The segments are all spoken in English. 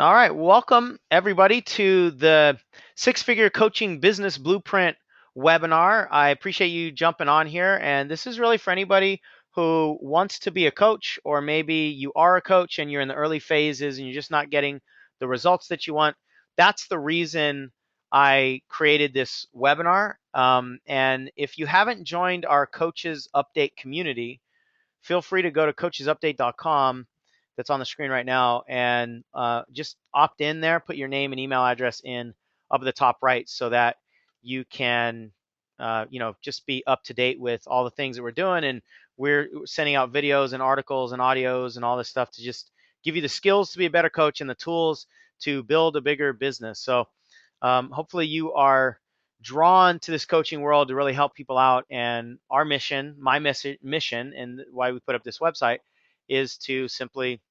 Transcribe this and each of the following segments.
All right, welcome everybody to the Six Figure Coaching Business Blueprint webinar. I appreciate you jumping on here, and this is really for anybody who wants to be a coach, or maybe you are a coach and you're in the early phases and you're just not getting the results that you want. That's the reason I created this webinar. And if you haven't joined our Coaches Update community, feel free to go to coachesupdate.com that's on the screen right now and just opt in there, put your name and email address in up at the top right so that you can just be up to date with all the things that we're doing. And we're sending out videos and articles and audios and all this stuff to just give you the skills to be a better coach and the tools to build a bigger business. So hopefully you are drawn to this coaching world to really help people out. And our mission, my mission, and why we put up this website is to simply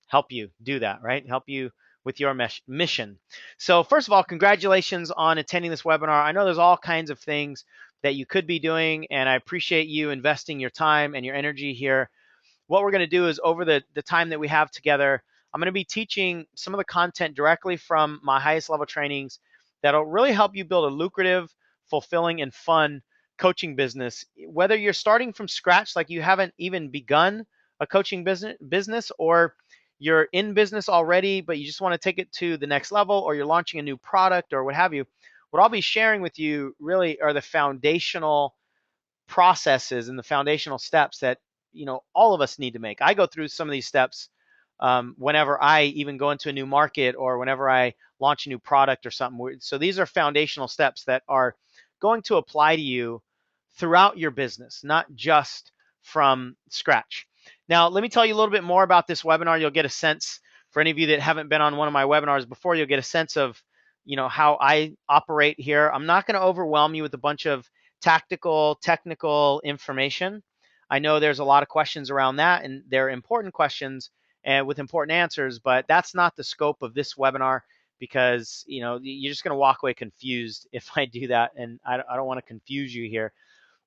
help you do that, right? Help you with your mission. So first of all, congratulations on attending this webinar. I know there's all kinds of things that you could be doing, and I appreciate you investing your time and your energy here. What we're going to do is over the time that we have together, I'm going to be teaching some of the content directly from my highest level trainings that'll really help you build a lucrative, fulfilling, and fun coaching business. Whether you're starting from scratch, like you haven't even begun a coaching business, or you're in business already, but you just want to take it to the next level, or you're launching a new product or what have you, what I'll be sharing with you really are the foundational processes and the foundational steps that all of us need to make. I go through some of these steps whenever I even go into a new market or whenever I launch a new product or something. So these are foundational steps that are going to apply to you throughout your business, not just from scratch. Now, let me tell you a little bit more about this webinar. You'll get a sense, for any of you that haven't been on one of my webinars before, you'll get a sense of how I operate here. I'm not going to overwhelm you with a bunch of tactical, technical information. I know there's a lot of questions around that, and they're important questions and with important answers, but that's not the scope of this webinar, because you're just going to walk away confused if I do that, and I don't want to confuse you here.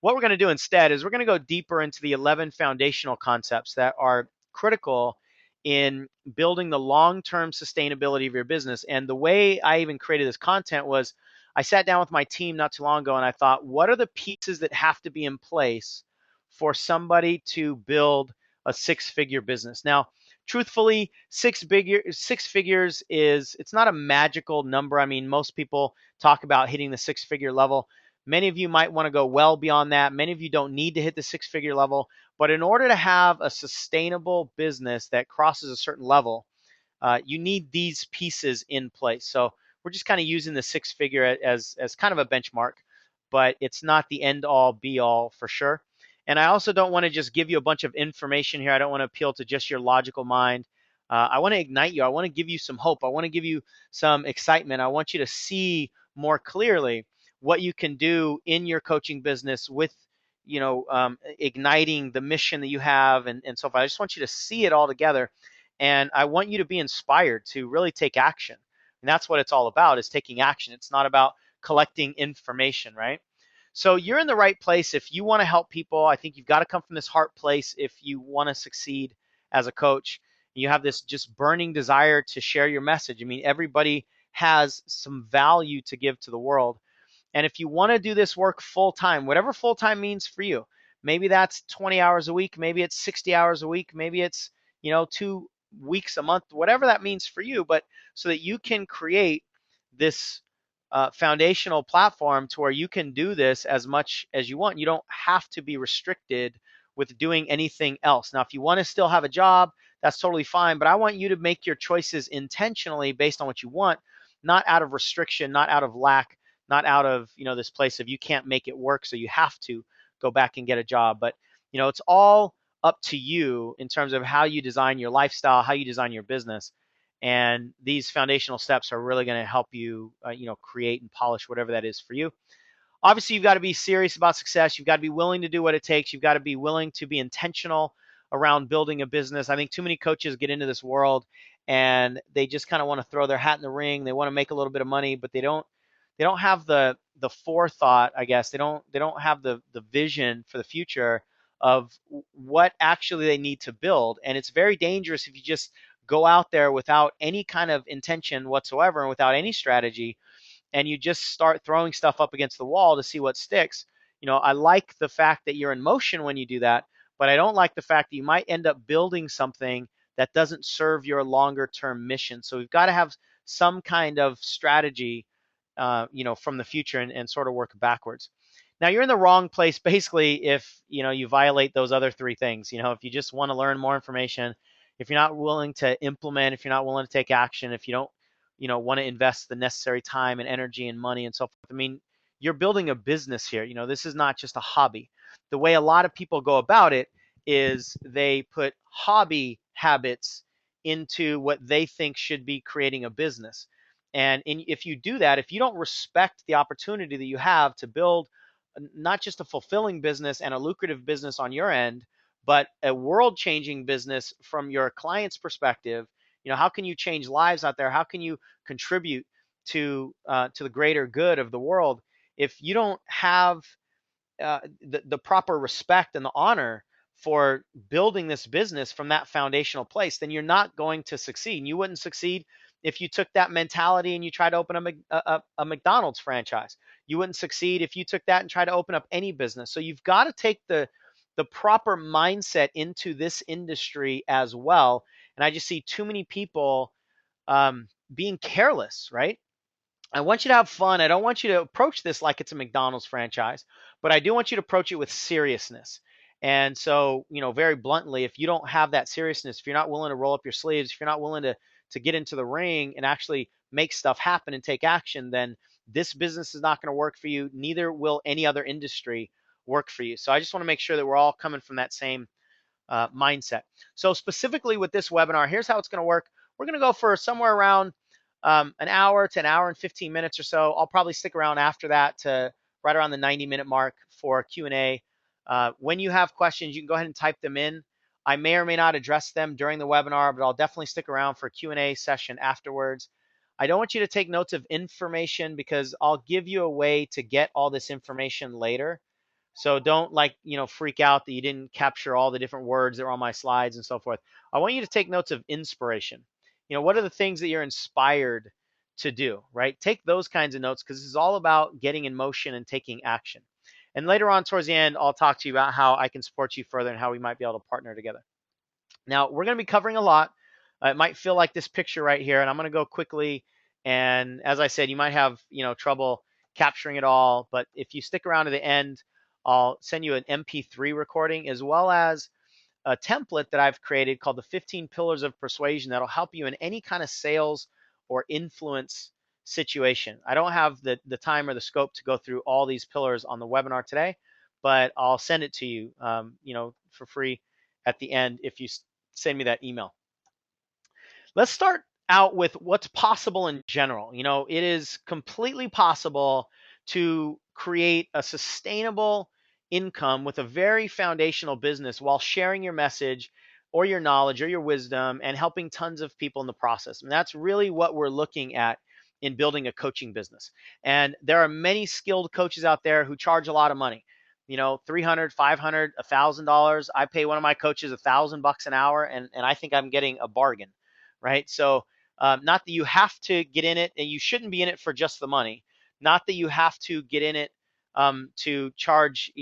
What we're going to do instead is we're going to go deeper into the 11 foundational concepts that are critical in building the long-term sustainability of your business. And the way I even created this content was I sat down with my team not too long ago and I thought, what are the pieces that have to be in place for somebody to build a six-figure business? Now, truthfully, six figures is, it's not a magical number. I mean, most people talk about hitting the six-figure level. Many of you might want to go well beyond that. Many of you don't need to hit the six-figure level. But in order to have a sustainable business that crosses a certain level, you need these pieces in place. So we're just kind of using the six-figure as kind of a benchmark, but it's not the end-all, be-all for sure. And I also don't want to just give you a bunch of information here. I don't want to appeal to just your logical mind. I want to ignite you. I want to give you some hope. I want to give you some excitement. I want you to see more clearly what you can do in your coaching business with igniting the mission that you have and so forth. I just want you to see it all together, and I want you to be inspired to really take action. And that's what it's all about, is taking action. It's not about collecting information, right? So you're in the right place if you want to help people. I think you've got to come from this heart place if you want to succeed as a coach. You have this just burning desire to share your message. I mean, everybody has some value to give to the world. And if you want to do this work full time, whatever full time means for you, maybe that's 20 hours a week, maybe it's 60 hours a week, maybe it's 2 weeks a month, whatever that means for you, but so that you can create this foundational platform to where you can do this as much as you want. You don't have to be restricted with doing anything else. Now, if you want to still have a job, that's totally fine, but I want you to make your choices intentionally based on what you want, not out of restriction, not out of lack, not out of this place of you can't make it work, so you have to go back and get a job. But it's all up to you in terms of how you design your lifestyle, how you design your business. And these foundational steps are really going to help you create and polish whatever that is for you. Obviously, you've got to be serious about success. You've got to be willing to do what it takes. You've got to be willing to be intentional around building a business. I think too many coaches get into this world and they just kind of want to throw their hat in the ring. They want to make a little bit of money, but they don't have the forethought, I guess. They don't have the vision for the future of what actually they need to build. And it's very dangerous if you just go out there without any kind of intention whatsoever and without any strategy, and you just start throwing stuff up against the wall to see what sticks. I like the fact that you're in motion when you do that, but I don't like the fact that you might end up building something that doesn't serve your longer term mission. So we've got to have some kind of strategy, from the future, and sort of work backwards. Now you're in the wrong place basically if you violate those other three things. If you just want to learn more information, if you're not willing to implement, if you're not willing to take action, if you don't want to invest the necessary time and energy and money and so forth. I mean, you're building a business here. This is not just a hobby. The way a lot of people go about it is they put hobby habits into what they think should be creating a business. And if you do that, if you don't respect the opportunity that you have to build not just a fulfilling business and a lucrative business on your end, but a world changing business from your client's perspective, how can you change lives out there? How can you contribute to the greater good of the world if you don't have the proper respect and the honor for building this business from that foundational place? Then you're not going to succeed. And you wouldn't succeed if you took that mentality and you tried to open a McDonald's franchise. You wouldn't succeed if you took that and tried to open up any business. So you've got to take the proper mindset into this industry as well. And I just see too many people being careless, right? I want you to have fun. I don't want you to approach this like it's a McDonald's franchise, but I do want you to approach it with seriousness. And so, very bluntly, if you don't have that seriousness, if you're not willing to roll up your sleeves, if you're not willing to get into the ring and actually make stuff happen and take action, then this business is not going to work for you. Neither will any other industry work for you. So I just want to make sure that we're all coming from that same mindset. So specifically with this webinar, here's how it's going to work. We're going to go for somewhere around an hour to an hour and 15 minutes or so. I'll probably stick around after that to right around the 90-minute mark for Q&A. When you have questions, you can go ahead and type them in. I may or may not address them during the webinar, but I'll definitely stick around for a Q&A session afterwards. I don't want you to take notes of information because I'll give you a way to get all this information later. So don't freak out that you didn't capture all the different words that are on my slides and so forth. I want you to take notes of inspiration. What are the things that you're inspired to do, right? Take those kinds of notes because this is all about getting in motion and taking action. And later on towards the end, I'll talk to you about how I can support you further and how we might be able to partner together. Now, we're going to be covering a lot. It might feel like this picture right here, and I'm going to go quickly. And as I said, you might have trouble capturing it all, but if you stick around to the end, I'll send you an MP3 recording as well as a template that I've created called the 15 Pillars of Persuasion that'll help you in any kind of sales or influence situation. I don't have the time or the scope to go through all these pillars on the webinar today, but I'll send it to you, for free at the end if you send me that email. Let's start out with what's possible in general. It is completely possible to create a sustainable income with a very foundational business while sharing your message or your knowledge or your wisdom and helping tons of people in the process. And that's really what we're looking at in building a coaching business. And there are many skilled coaches out there who charge a lot of money. $300, $500, $1,000. I pay one of my coaches $1,000 an hour, and I think I'm getting a bargain, right? So not that you have to get in it, and you shouldn't be in it for just the money. Not that you have to get in it to charge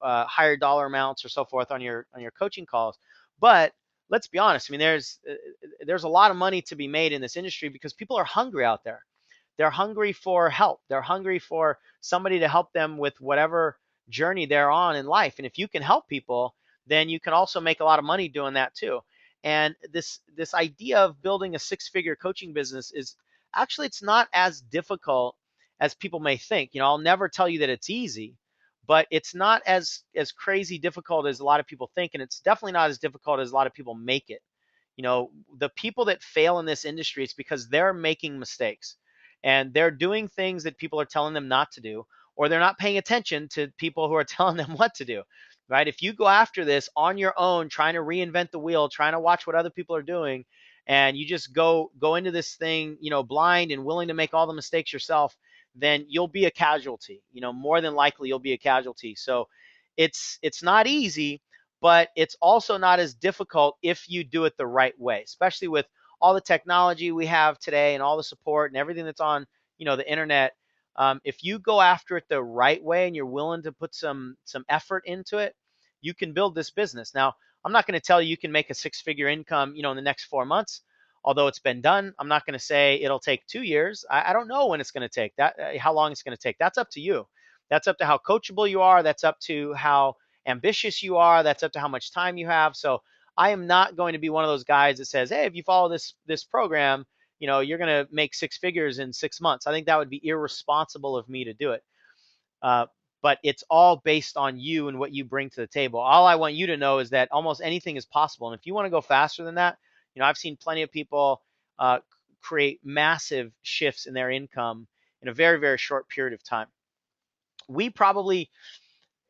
higher dollar amounts or so forth on your coaching calls. But let's be honest. I mean, there's a lot of money to be made in this industry because people are hungry out there. They're hungry for help. They're hungry for somebody to help them with whatever journey they're on in life. And if you can help people, then you can also make a lot of money doing that too. And this idea of building a six-figure coaching business is actually, it's not as difficult as people may think. I'll never tell you that it's easy, but it's not as crazy difficult as a lot of people think, and it's definitely not as difficult as a lot of people make it. The people that fail in this industry, it's because they're making mistakes and they're doing things that people are telling them not to do, or they're not paying attention to people who are telling them what to do. Right? If you go after this on your own, trying to reinvent the wheel, trying to watch what other people are doing, and you just go into this thing, blind and willing to make all the mistakes yourself, then you'll be a casualty. More than likely you'll be a casualty. So it's not easy, but it's also not as difficult if you do it the right way, especially with all the technology we have today and all the support and everything that's on, the internet, if you go after it the right way and you're willing to put some effort into it, you can build this business. Now, I'm not going to tell you you can make a six-figure income, in the next 4 months. Although it's been done, I'm not going to say it'll take 2 years. I don't know when it's going to take that, how long it's going to take. That's up to you. That's up to how coachable you are. That's up to how ambitious you are. That's up to how much time you have. So I am not going to be one of those guys that says, hey, if you follow this program, you're going to make six figures in 6 months. I think that would be irresponsible of me to do it. Uh, but it's all based on you and what you bring to the table. All I want you to know is that almost anything is possible. And if you want to go faster than that, I've seen plenty of people create massive shifts in their income in a very, very short period of time. We probably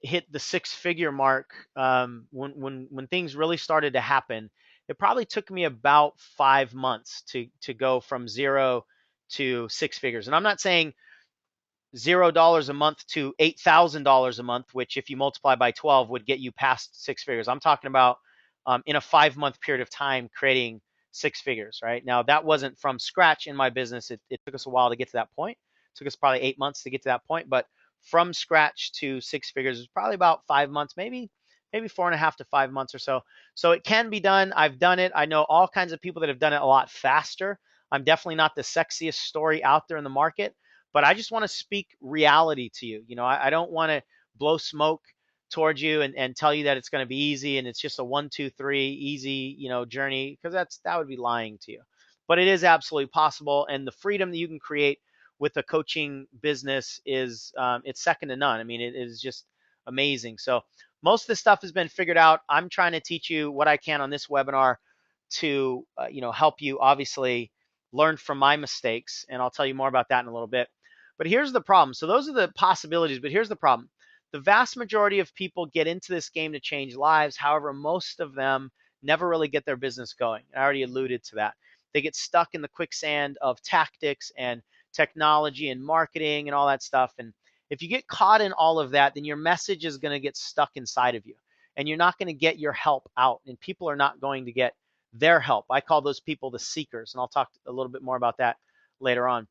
hit the six-figure mark when things really started to happen. It probably took me about 5 months to go from zero to six figures. And I'm not saying $0 a month to $8,000 a month, which if you multiply by 12 would get you past six figures. I'm talking about in a 5 month period of time creating six figures, right? Now, that wasn't from scratch in my business. It took us a while to get to that point. It took us probably 8 months to get to that point, but from scratch to six figures is probably about 5 months, maybe 4.5 to 5 months or so. So it can be done. I've done it. I know all kinds of people that have done it a lot faster. I'm definitely not the sexiest story out there in the market, but I just want to speak reality to you. I don't want to blow smoke towards you and tell you that it's going to be easy and it's just a 1, 2, 3 easy, journey, because that would be lying to you. But it is absolutely possible, and the freedom that you can create with a coaching business is it's second to none. I mean, it is just amazing. So most of this stuff has been figured out. I'm trying to teach you what I can on this webinar to help you obviously learn from my mistakes, and I'll tell you more about that in a little bit. But here's the problem. So those are the possibilities, but here's the problem. The vast majority of people get into this game to change lives. However, most of them never really get their business going. I already alluded to that. They get stuck in the quicksand of tactics and technology and marketing and all that stuff. And if you get caught in all of that, then your message is going to get stuck inside of you, and you're not going to get your help out, and people are not going to get their help. I call those people the seekers, and I'll talk a little bit more about that later on.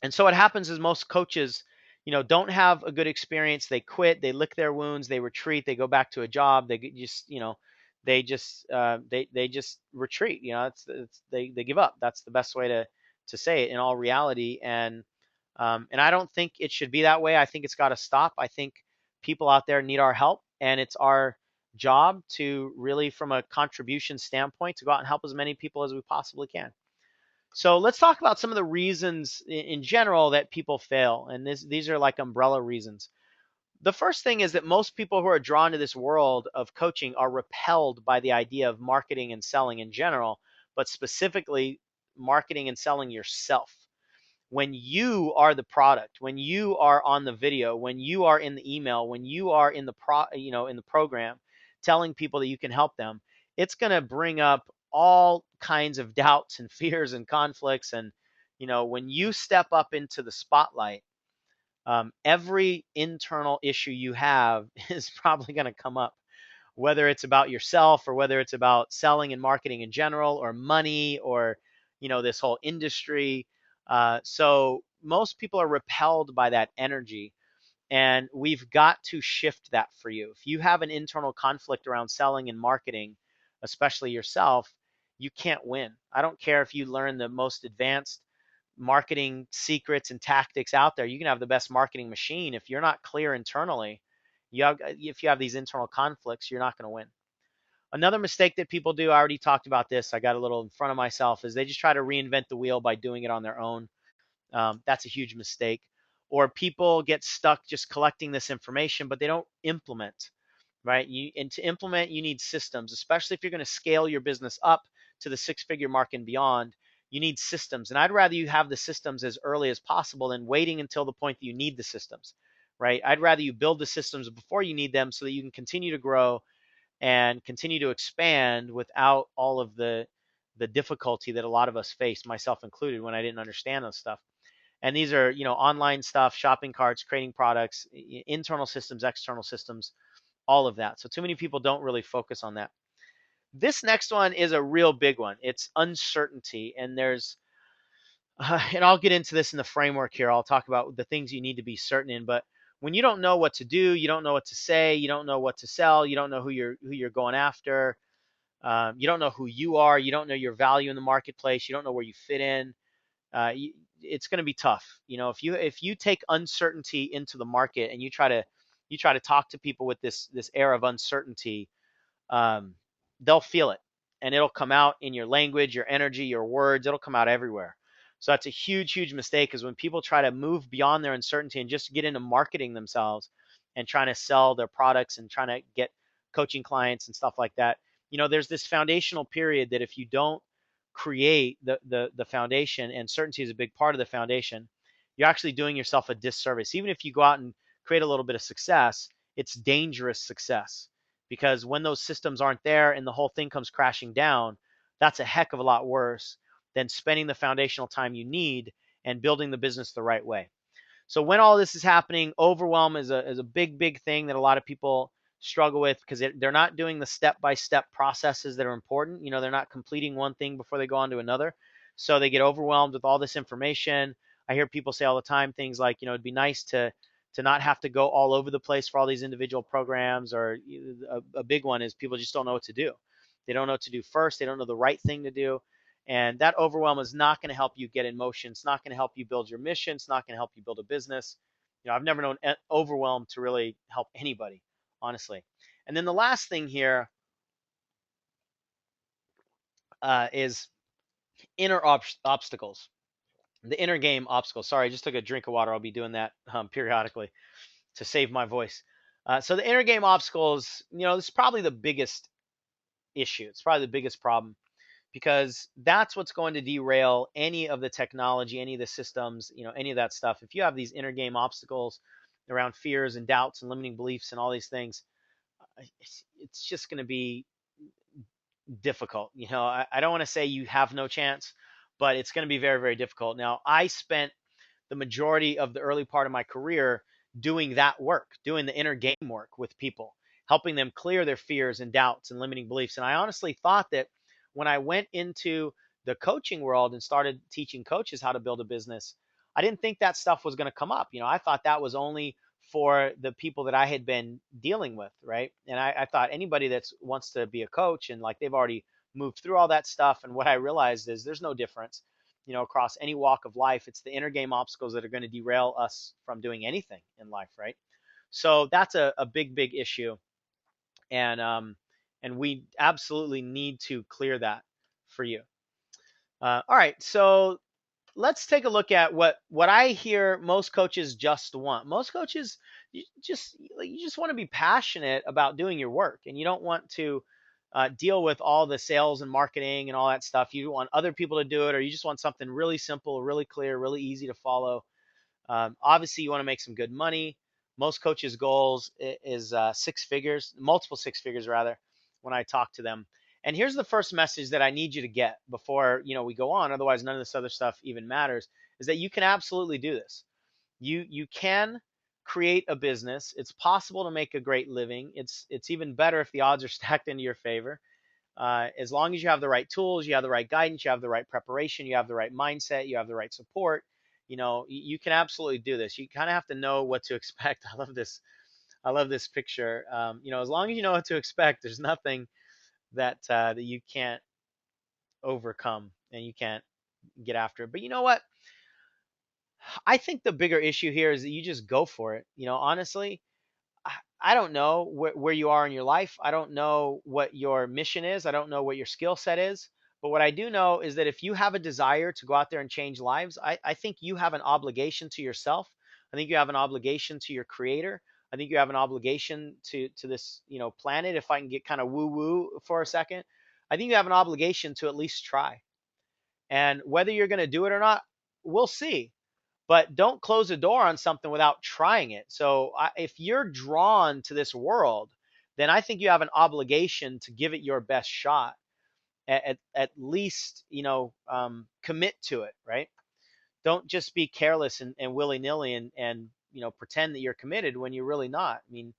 And so what happens is most coaches, don't have a good experience. They quit, they lick their wounds, they retreat, they go back to a job. They just, they just retreat. They give up. That's the best way to say it in all reality. And I don't think it should be that way. I think it's got to stop. I think people out there need our help, and it's our job to really, from a contribution standpoint, to go out and help as many people as we possibly can. So let's talk about some of the reasons in general that people fail. And these are like umbrella reasons. The first thing is that most people who are drawn to this world of coaching are repelled by the idea of marketing and selling in general, but specifically marketing and selling yourself. When you are the product, when you are on the video, when you are in the email, when you are in the program telling people that you can help them, it's going to bring up all kinds of doubts and fears and conflicts. And when you step up into the spotlight, every internal issue you have is probably going to come up, whether it's about yourself or whether it's about selling and marketing in general, or money, or this whole industry. So most people are repelled by that energy, and we've got to shift that for you. If you have an internal conflict around selling and marketing, especially yourself, you can't win. I don't care if you learn the most advanced marketing secrets and tactics out there. You can have the best marketing machine. If you're not clear internally, if you have these internal conflicts, you're not going to win. Another mistake that people do, I already talked about this, I got a little in front of myself, is they just try to reinvent the wheel by doing it on their own. That's a huge mistake. Or people get stuck just collecting this information, but they don't implement, right? And to implement, you need systems, especially if you're going to scale your business up to the six-figure mark and beyond. You need systems. And I'd rather you have the systems as early as possible than waiting until the point that you need the systems, right? I'd rather you build the systems before you need them so that you can continue to grow and continue to expand without all of the difficulty that a lot of us faced, myself included, when I didn't understand those stuff. And these are, online stuff, shopping carts, creating products, internal systems, external systems, all of that. So too many people don't really focus on that. This next one is a real big one. It's uncertainty, and and I'll get into this in the framework here. I'll talk about the things you need to be certain in. But when you don't know what to do, you don't know what to say, you don't know what to sell, you don't know who you're going after, you don't know who you are, you don't know your value in the marketplace, you don't know where you fit in. It's going to be tough. If you take uncertainty into the market and you try to talk to people with this air of uncertainty, um, they'll feel it, and it'll come out in your language, your energy, your words. It'll come out everywhere. So that's a huge, huge mistake, is when people try to move beyond their uncertainty and just get into marketing themselves and trying to sell their products and trying to get coaching clients and stuff like that. There's this foundational period that if you don't create the foundation, and certainty is a big part of the foundation, you're actually doing yourself a disservice. Even if you go out and create a little bit of success, it's dangerous success, because when those systems aren't there and the whole thing comes crashing down, that's a heck of a lot worse than spending the foundational time you need and building the business the right way. So when all this is happening, overwhelm is a big, big thing that a lot of people struggle with, because they're not doing the step-by-step processes that are important. They're not completing one thing before they go on to another. So they get overwhelmed with all this information. I hear people say all the time things like, it'd be nice to not have to go all over the place for all these individual programs. Or a big one is people just don't know what to do. They don't know what to do first. They don't know the right thing to do. And that overwhelm is not going to help you get in motion. It's not going to help you build your mission. It's not going to help you build a business. I've never known overwhelm to really help anybody, honestly. And then the last thing here is inner obstacles, the inner game obstacles. Sorry, I just took a drink of water. I'll be doing that periodically to save my voice. So the inner game obstacles, this is probably the biggest issue. It's probably the biggest problem, because that's what's going to derail any of the technology, any of the systems, any of that stuff. If you have these inner game obstacles around fears and doubts and limiting beliefs and all these things, it's just going to be difficult. I don't want to say you have no chance, but it's going to be very, very difficult. Now, I spent the majority of the early part of my career doing that work, doing the inner game work with people, helping them clear their fears and doubts and limiting beliefs. And I honestly thought that when I went into the coaching world and started teaching coaches how to build a business, I didn't think that stuff was going to come up. I thought that was only for the people that I had been dealing with, right? And I thought anybody that wants to be a coach, and like they've already moved through all that stuff. And what I realized is there's no difference, across any walk of life. It's the inner game obstacles that are going to derail us from doing anything in life, right? So that's a big, big issue, and we absolutely need to clear that for you. All right, so let's take a look at what I hear most coaches just want. Most coaches, you just want to be passionate about doing your work, and you don't want to deal with all the sales and marketing and all that stuff. You want other people to do it, or you just want something really simple, really clear, really easy to follow. Obviously, you want to make some good money. Most coaches' goals is six figures, multiple six figures rather, when I talk to them. And here's the first message that I need you to get before we go on. Otherwise, none of this other stuff even matters. Is that you can absolutely do this. You can create a business. It's possible to make a great living. It's even better if the odds are stacked into your favor. As long as you have the right tools, you have the right guidance, you have the right preparation, you have the right mindset, you have the right support, you can absolutely do this. You kind of have to know what to expect. I love this. I love this picture. As long as you know what to expect, there's nothing that you can't overcome and you can't get after it. But you know what? I think the bigger issue here is that you just go for it. Honestly, I don't know where you are in your life. I don't know what your mission is. I don't know what your skill set is. But what I do know is that if you have a desire to go out there and change lives, I think you have an obligation to yourself. I think you have an obligation to your creator. I think you have an obligation to this, planet. If I can get kind of woo woo for a second, I think you have an obligation to at least try. And whether you're going to do it or not, we'll see, but don't close the door on something without trying it. So if you're drawn to this world, then I think you have an obligation to give it your best shot. At least, commit to it, right? Don't just be careless and willy nilly and pretend that you're committed when you're really not. I mean,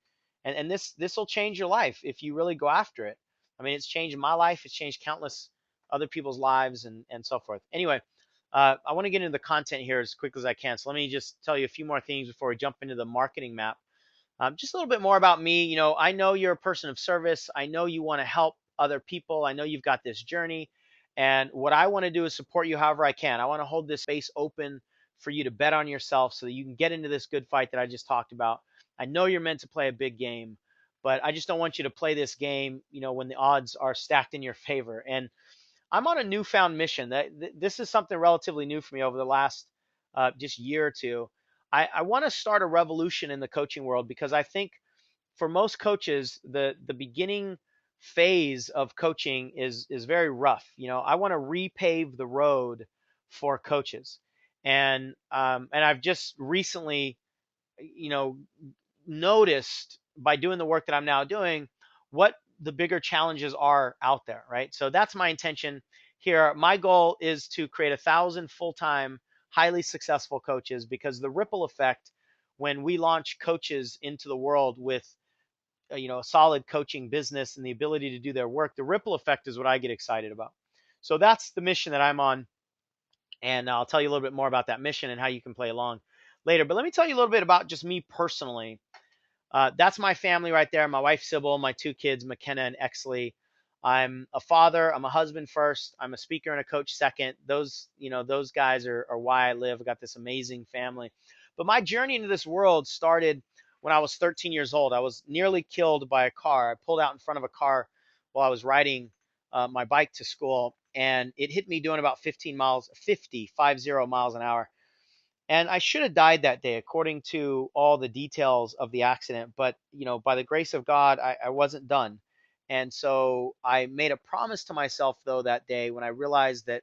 and this will change your life if you really go after it. I mean, it's changed my life. It's changed countless other people's lives and so forth. Anyway, I want to get into the content here as quickly as I can. So let me just tell you a few more things before we jump into the marketing map. Just a little bit more about me. I know you're a person of service. I know you want to help other people. I know you've got this journey. And what I want to do is support you however I can. I want to hold this space open for you to bet on yourself so that you can get into this good fight that I just talked about. I know you're meant to play a big game, but I just don't want you to play this game, when the odds are stacked in your favor. And I'm on a newfound mission. This is something relatively new for me over the last just year or two. I want to start a revolution in the coaching world because I think for most coaches, the beginning phase of coaching is very rough. I want to repave the road for coaches, and I've just recently, you know, noticed by doing the work that I'm now doing what the bigger challenges are out there, right? So that's my intention here. My goal is to create 1,000 full-time, highly successful coaches because the ripple effect when we launch coaches into the world with a solid coaching business and the ability to do their work, the ripple effect is what I get excited about. So that's the mission that I'm on, and I'll tell you a little bit more about that mission and how you can play along later. But let me tell you a little bit about just me personally. That's my family right there. My wife Sybil, my two kids, McKenna and Exley. I'm a father. I'm a husband first. I'm a speaker and a coach second. Those guys are why I live. I got this amazing family. But my journey into this world started when I was 13 years old. I was nearly killed by a car. I pulled out in front of a car while I was riding my bike to school, and it hit me doing about 50 miles an hour, and I should have died that day, according to all the details of the accident. But, by the grace of God, I wasn't done. And so I made a promise to myself, though, that day when I realized that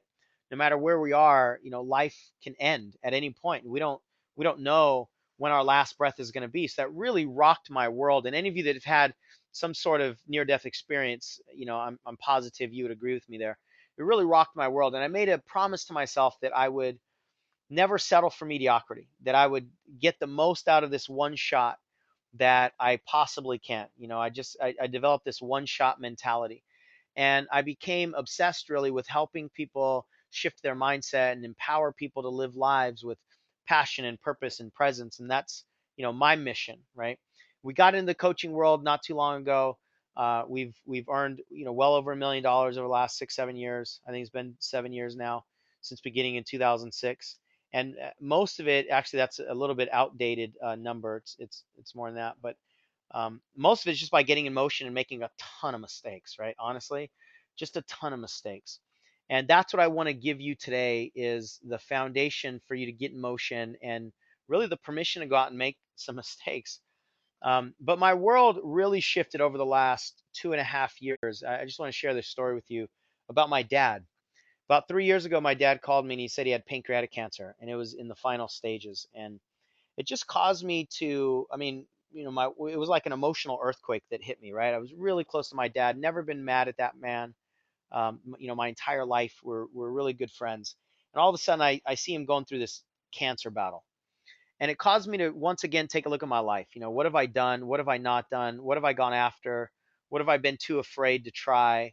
no matter where we are, life can end at any point. We don't know when our last breath is going to be. So that really rocked my world. And any of you that have had some sort of near-death experience, I'm positive you would agree with me there. It really rocked my world. And I made a promise to myself that I would never settle for mediocrity, that I would get the most out of this one shot that I possibly can. I developed this one shot mentality, and I became obsessed really with helping people shift their mindset and empower people to live lives with passion and purpose and presence. And that's, my mission, right? We got into the coaching world not too long ago. We've earned, well over $1 million over the last 6, 7 years. I think it's been 7 years now since beginning in 2006. And most of it, actually, that's a little bit outdated number. It's more than that, but most of it's just by getting in motion and making a ton of mistakes, right? Honestly, just a ton of mistakes. And that's what I want to give you today is the foundation for you to get in motion and really the permission to go out and make some mistakes. But my world really shifted over the last 2.5 years. I just want to share this story with you about my dad. About 3 years ago, my dad called me and he said he had pancreatic cancer and it was in the final stages. And it just caused me to, I mean, it was like an emotional earthquake that hit me, right? I was really close to my dad, never been mad at that man. My entire life, we're really good friends. And all of a sudden, I see him going through this cancer battle. And it caused me to once again take a look at my life. What have I done? What have I not done? What have I gone after? What have I been too afraid to try?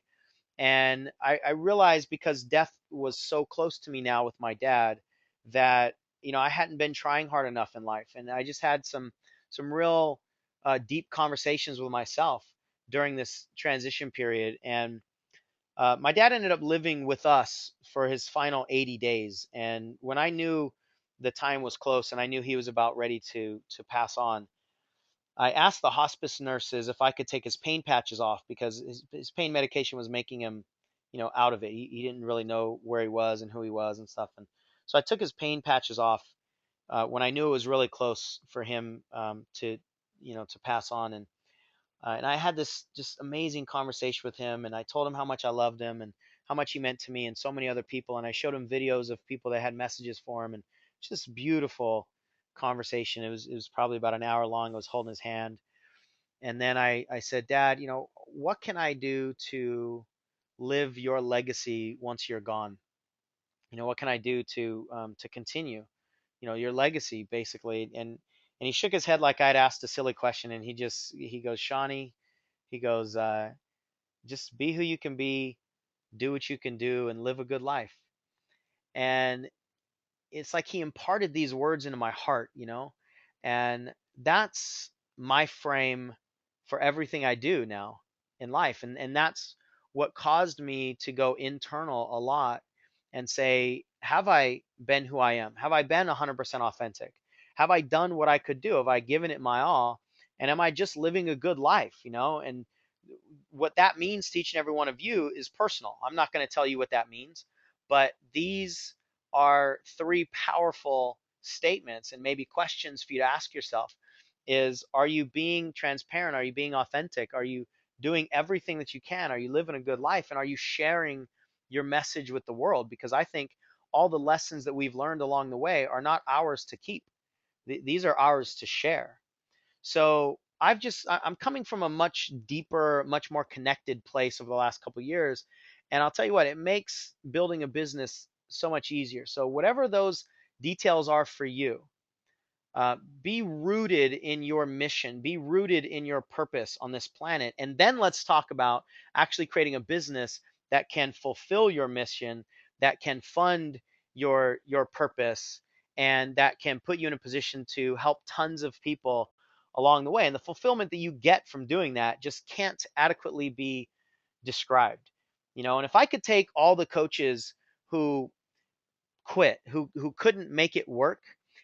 And I realized because death was so close to me now with my dad that I hadn't been trying hard enough in life, and I just had some real deep conversations with myself during this transition period. And my dad ended up living with us for his final 80 days. And when I knew the time was close and I knew he was about ready to pass on, I asked the hospice nurses if I could take his pain patches off because his pain medication was making him, out of it. He didn't really know where he was and who he was and stuff. And so I took his pain patches off when I knew it was really close for him to pass on. And I had this just amazing conversation with him. And I told him how much I loved him and how much he meant to me and so many other people. And I showed him videos of people that had messages for him and just beautiful conversation. It was probably about an hour long. I was holding his hand. And then I said, Dad, what can I do to live your legacy once you're gone? What can I do to continue, your legacy basically? And he shook his head like I'd asked a silly question, and he goes, Shawnee, he goes, Just be who you can be, do what you can do, and live a good life. And it's like he imparted these words into my heart. And that's my frame for everything I do now in life. And that's what caused me to go internal a lot and say, have I been who I am? Have I been 100% authentic? Have I done what I could do? Have I given it my all? And am I just living a good life? And what that means to each and every one of you is personal. I'm not going to tell you what that means, but these are three powerful statements and maybe questions for you to ask yourself is, are you being transparent? Are you being authentic? Are you doing everything that you can? Are you living a good life? And are you sharing your message with the world? Because I think all the lessons that we've learned along the way are not ours to keep. These are ours to share. So I'm coming from a much deeper, much more connected place over the last couple of years. And I'll tell you what, it makes building a business so much easier. So whatever those details are for you, be rooted in your mission, be rooted in your purpose on this planet. And then let's talk about actually creating a business that can fulfill your mission, that can fund your purpose, and that can put you in a position to help tons of people along the way. And the fulfillment that you get from doing that just can't adequately be described. And if I could take all the coaches who quit, who couldn't make it work,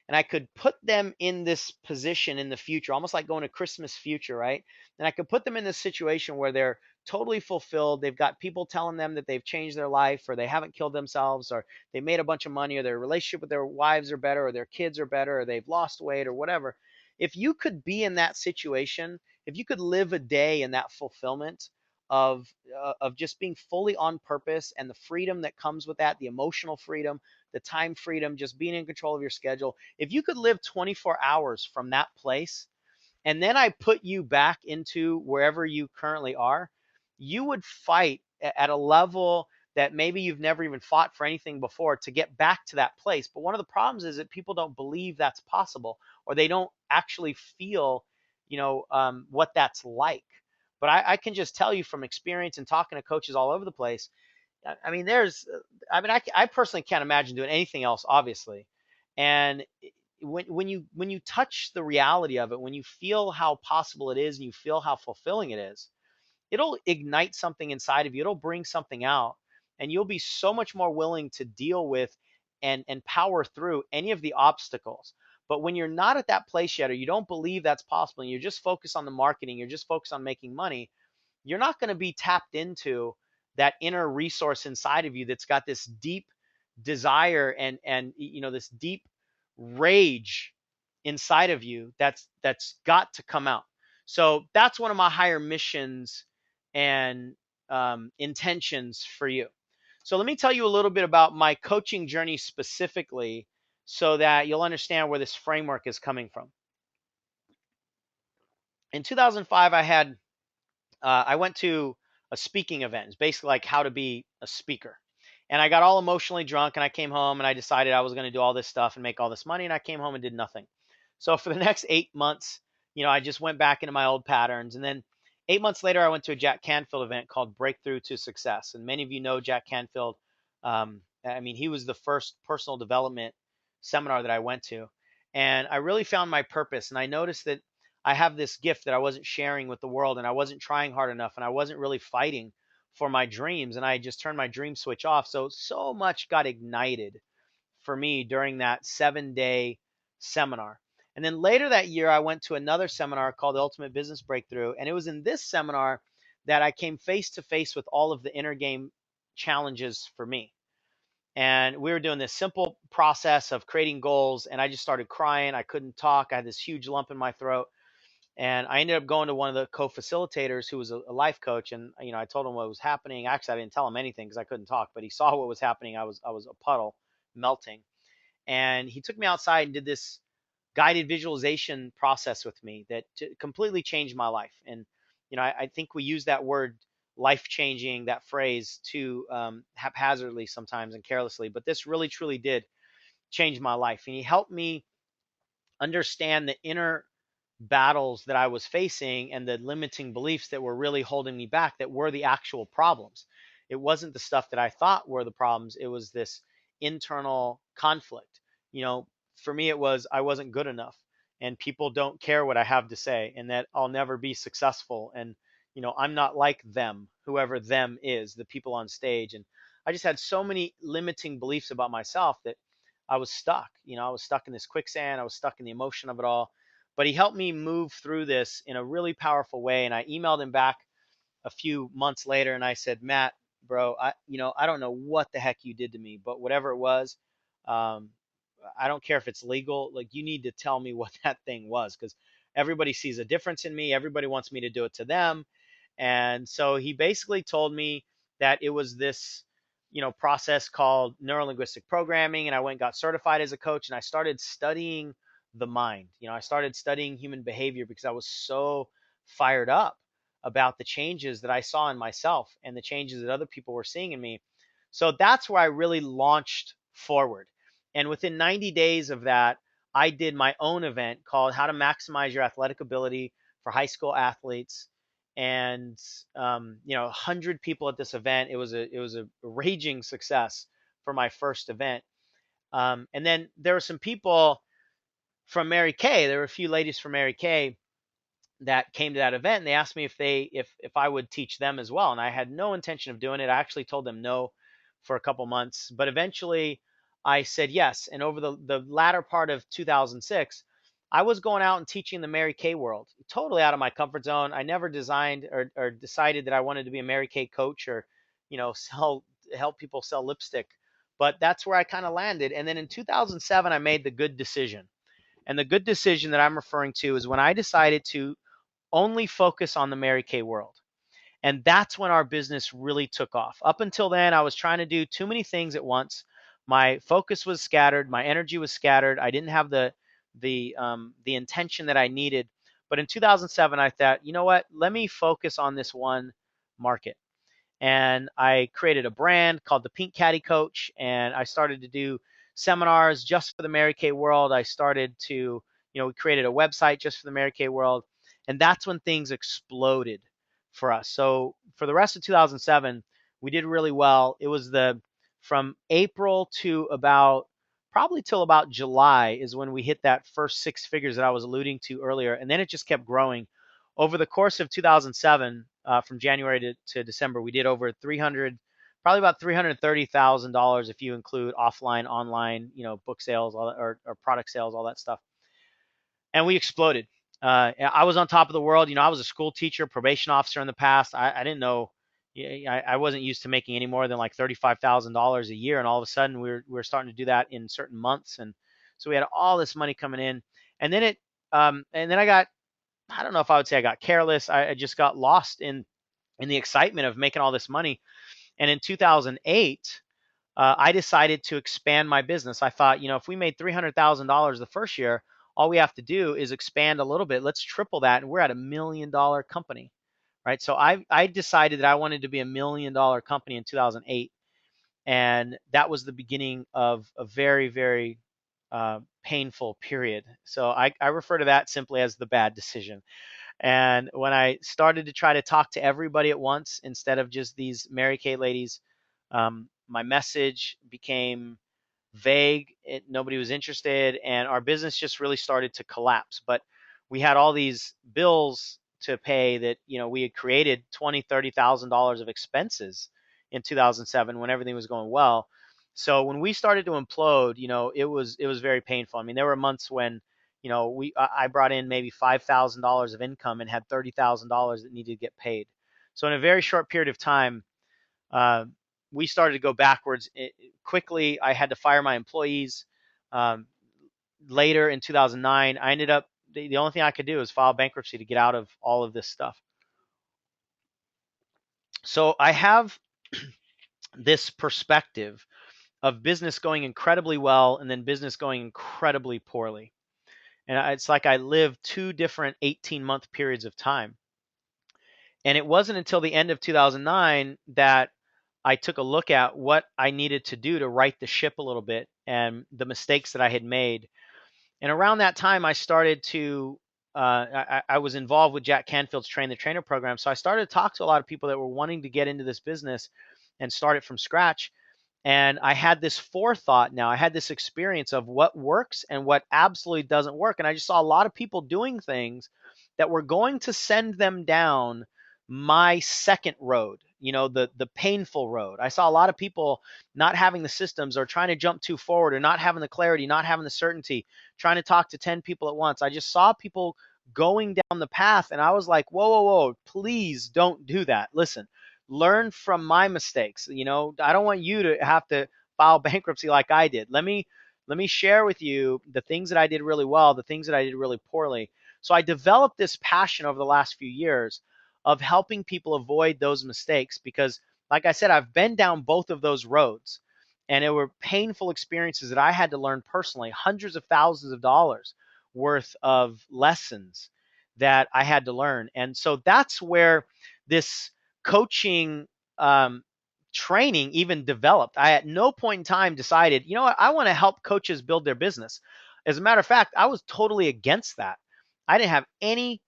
and I could put them in this position in the future, almost like going to Christmas future, right? And I could put them in this situation where they're totally fulfilled. They've got people telling them that they've changed their life, or they haven't killed themselves, or they made a bunch of money, or their relationship with their wives are better, or their kids are better, or they've lost weight, or whatever. If you could be in that situation, if you could live a day in that fulfillment of just being fully on purpose, and the freedom that comes with that, the emotional freedom, the time freedom, just being in control of your schedule. If you could live 24 hours from that place, and then I put you back into wherever you currently are, you would fight at a level that maybe you've never even fought for anything before to get back to that place. But one of the problems is that people don't believe that's possible, or they don't actually feel what that's like. But I can just tell you from experience and talking to coaches all over the place. I mean, I personally can't imagine doing anything else, obviously. And when you touch the reality of it, when you feel how possible it is, and you feel how fulfilling it is, it'll ignite something inside of you. It'll bring something out, and you'll be so much more willing to deal with and power through any of the obstacles. But when you're not at that place yet, or you don't believe that's possible, and you're just focused on the marketing, you're just focused on making money, you're not going to be tapped into that inner resource inside of you that's got this deep desire and this deep rage inside of you that's got to come out. So that's one of my higher missions and intentions for you. So let me tell you a little bit about my coaching journey specifically, so that you'll understand where this framework is coming from. In 2005, I went to a speaking event. It's basically like how to be a speaker. And I got all emotionally drunk, and I came home, and I decided I was going to do all this stuff and make all this money. And I came home and did nothing. So for the next 8 months, I just went back into my old patterns. And then 8 months later, I went to a Jack Canfield event called Breakthrough to Success. And many of you know Jack Canfield. I mean, he was the first personal development seminar that I went to. And I really found my purpose. And I noticed that I have this gift that I wasn't sharing with the world, and I wasn't trying hard enough, and I wasn't really fighting for my dreams, and I just turned my dream switch off. So much got ignited for me during that 7-day seminar. And then later that year, I went to another seminar called the Ultimate Business Breakthrough. And it was in this seminar that I came face to face with all of the inner game challenges for me. And we were doing this simple process of creating goals, and I just started crying. I couldn't talk. I had this huge lump in my throat. And I ended up going to one of the co-facilitators who was a life coach, and I told him what was happening. Actually, I didn't tell him anything because I couldn't talk, but he saw what was happening. I was a puddle, melting, and he took me outside and did this guided visualization process with me that completely changed my life. And I think we use that word life changing, that phrase, too haphazardly sometimes and carelessly, but this really truly did change my life. And he helped me understand the inner battles that I was facing and the limiting beliefs that were really holding me back that were the actual problems. It wasn't the stuff that I thought were the problems. It was this internal conflict. You know, for me, it was I wasn't good enough and people don't care what I have to say and that I'll never be successful. And, you know, I'm not like them, whoever them is, the people on stage. And I just had so many limiting beliefs about myself that I was stuck. You know, I was stuck in this quicksand. I was stuck in the emotion of it all, but he helped me move through this in a really powerful way. And I emailed him back a few months later and I said, Matt, bro, I don't know what the heck you did to me, but whatever it was, um, I don't care if it's legal. Like, you need to tell me what that thing was, because everybody sees a difference in me. Everybody wants me to do it to them. And so he basically told me that it was this, process called neurolinguistic programming. And I went and got certified as a coach and I started studying the mind. I started studying human behavior because I was so fired up about the changes that I saw in myself and the changes that other people were seeing in me. So that's where I really launched forward. And within 90 days of that, I did my own event called How to Maximize Your Athletic Ability for High School Athletes. And 100 people at this event. It was a raging success for my first event. And then there were some people from Mary Kay. There were a few ladies from Mary Kay that came to that event, and they asked me if I would teach them as well. And I had no intention of doing it. I actually told them no for a couple months, but eventually I said yes. And over the latter part of 2006, I was going out and teaching the Mary Kay world, totally out of my comfort zone. I never designed or decided that I wanted to be a Mary Kay coach or, help people sell lipstick. But that's where I kind of landed. And then in 2007, I made the good decision. And the good decision that I'm referring to is when I decided to only focus on the Mary Kay world. And that's when our business really took off. Up until then, I was trying to do too many things at once. My focus was scattered. My energy was scattered. I didn't have the intention that I needed. But in 2007, I thought, you know what? Let me focus on this one market. And I created a brand called the Pink Caddy Coach, and I started to do seminars just for the Mary Kay world. I started to, we created a website just for the Mary Kay world, and that's when things exploded for us. So for the rest of 2007, we did really well. It was from April to probably till about July is when we hit that first six figures that I was alluding to earlier, and then it just kept growing over the course of 2007. From January to December, we did over 300, probably about $330,000 if you include offline, online, book sales, or product sales, all that stuff. And we exploded. I was on top of the world. I was a school teacher, probation officer in the past. I didn't know. I wasn't used to making any more than like $35,000 a year, and all of a sudden we were starting to do that in certain months, and so we had all this money coming in, and then I don't know if I would say I got careless. I just got lost in the excitement of making all this money. And in 2008, I decided to expand my business. I thought, if we made $300,000 the first year, all we have to do is expand a little bit. Let's triple that, and we're at $1 million company, right? So I decided that I wanted to be $1 million company in 2008, and that was the beginning of a very, very painful period. So I refer to that simply as the bad decision. And when I started to try to talk to everybody at once instead of just these Mary Kay ladies, my message became vague. Nobody was interested, and our business just really started to collapse. But we had all these bills to pay that we had created $20,000-$30,000 of expenses in 2007 when everything was going well. So when we started to implode, it was very painful. I mean, there were months when I brought in maybe $5,000 of income and had $30,000 that needed to get paid. So in a very short period of time, uh, we started to go backwards quickly. I had to fire my employees. Um, Later in 2009, I ended up the only thing I could do is file bankruptcy to get out of all of this stuff. So I have this perspective of business going incredibly well and then business going incredibly poorly. And it's like I lived two different 18-month periods of time. And it wasn't until the end of 2009 that I took a look at what I needed to do to right the ship a little bit and the mistakes that I had made. And around that time, I started to I was involved with Jack Canfield's Train the Trainer program. So I started to talk to a lot of people that were wanting to get into this business and start it from scratch. And I had this forethought now. I had this experience of what works and what absolutely doesn't work. And I just saw a lot of people doing things that were going to send them down my second road, the painful road. I saw a lot of people not having the systems or trying to jump too forward or not having the clarity, not having the certainty, trying to talk to 10 people at once. I just saw people going down the path and I was like, whoa, whoa, whoa, please don't do that. Listen, learn from my mistakes. I don't want you to have to file bankruptcy like I did. Let me share with you the things that I did really well, the things that I did really poorly. So I developed this passion over the last few years of helping people avoid those mistakes because, like I said, I've been down both of those roads and it were painful experiences that I had to learn personally, hundreds of thousands of dollars worth of lessons that I had to learn. And so that's where this coaching training even developed. I at no point in time decided, you know what, I want to help coaches build their business. As a matter of fact, I was totally against that. I didn't have any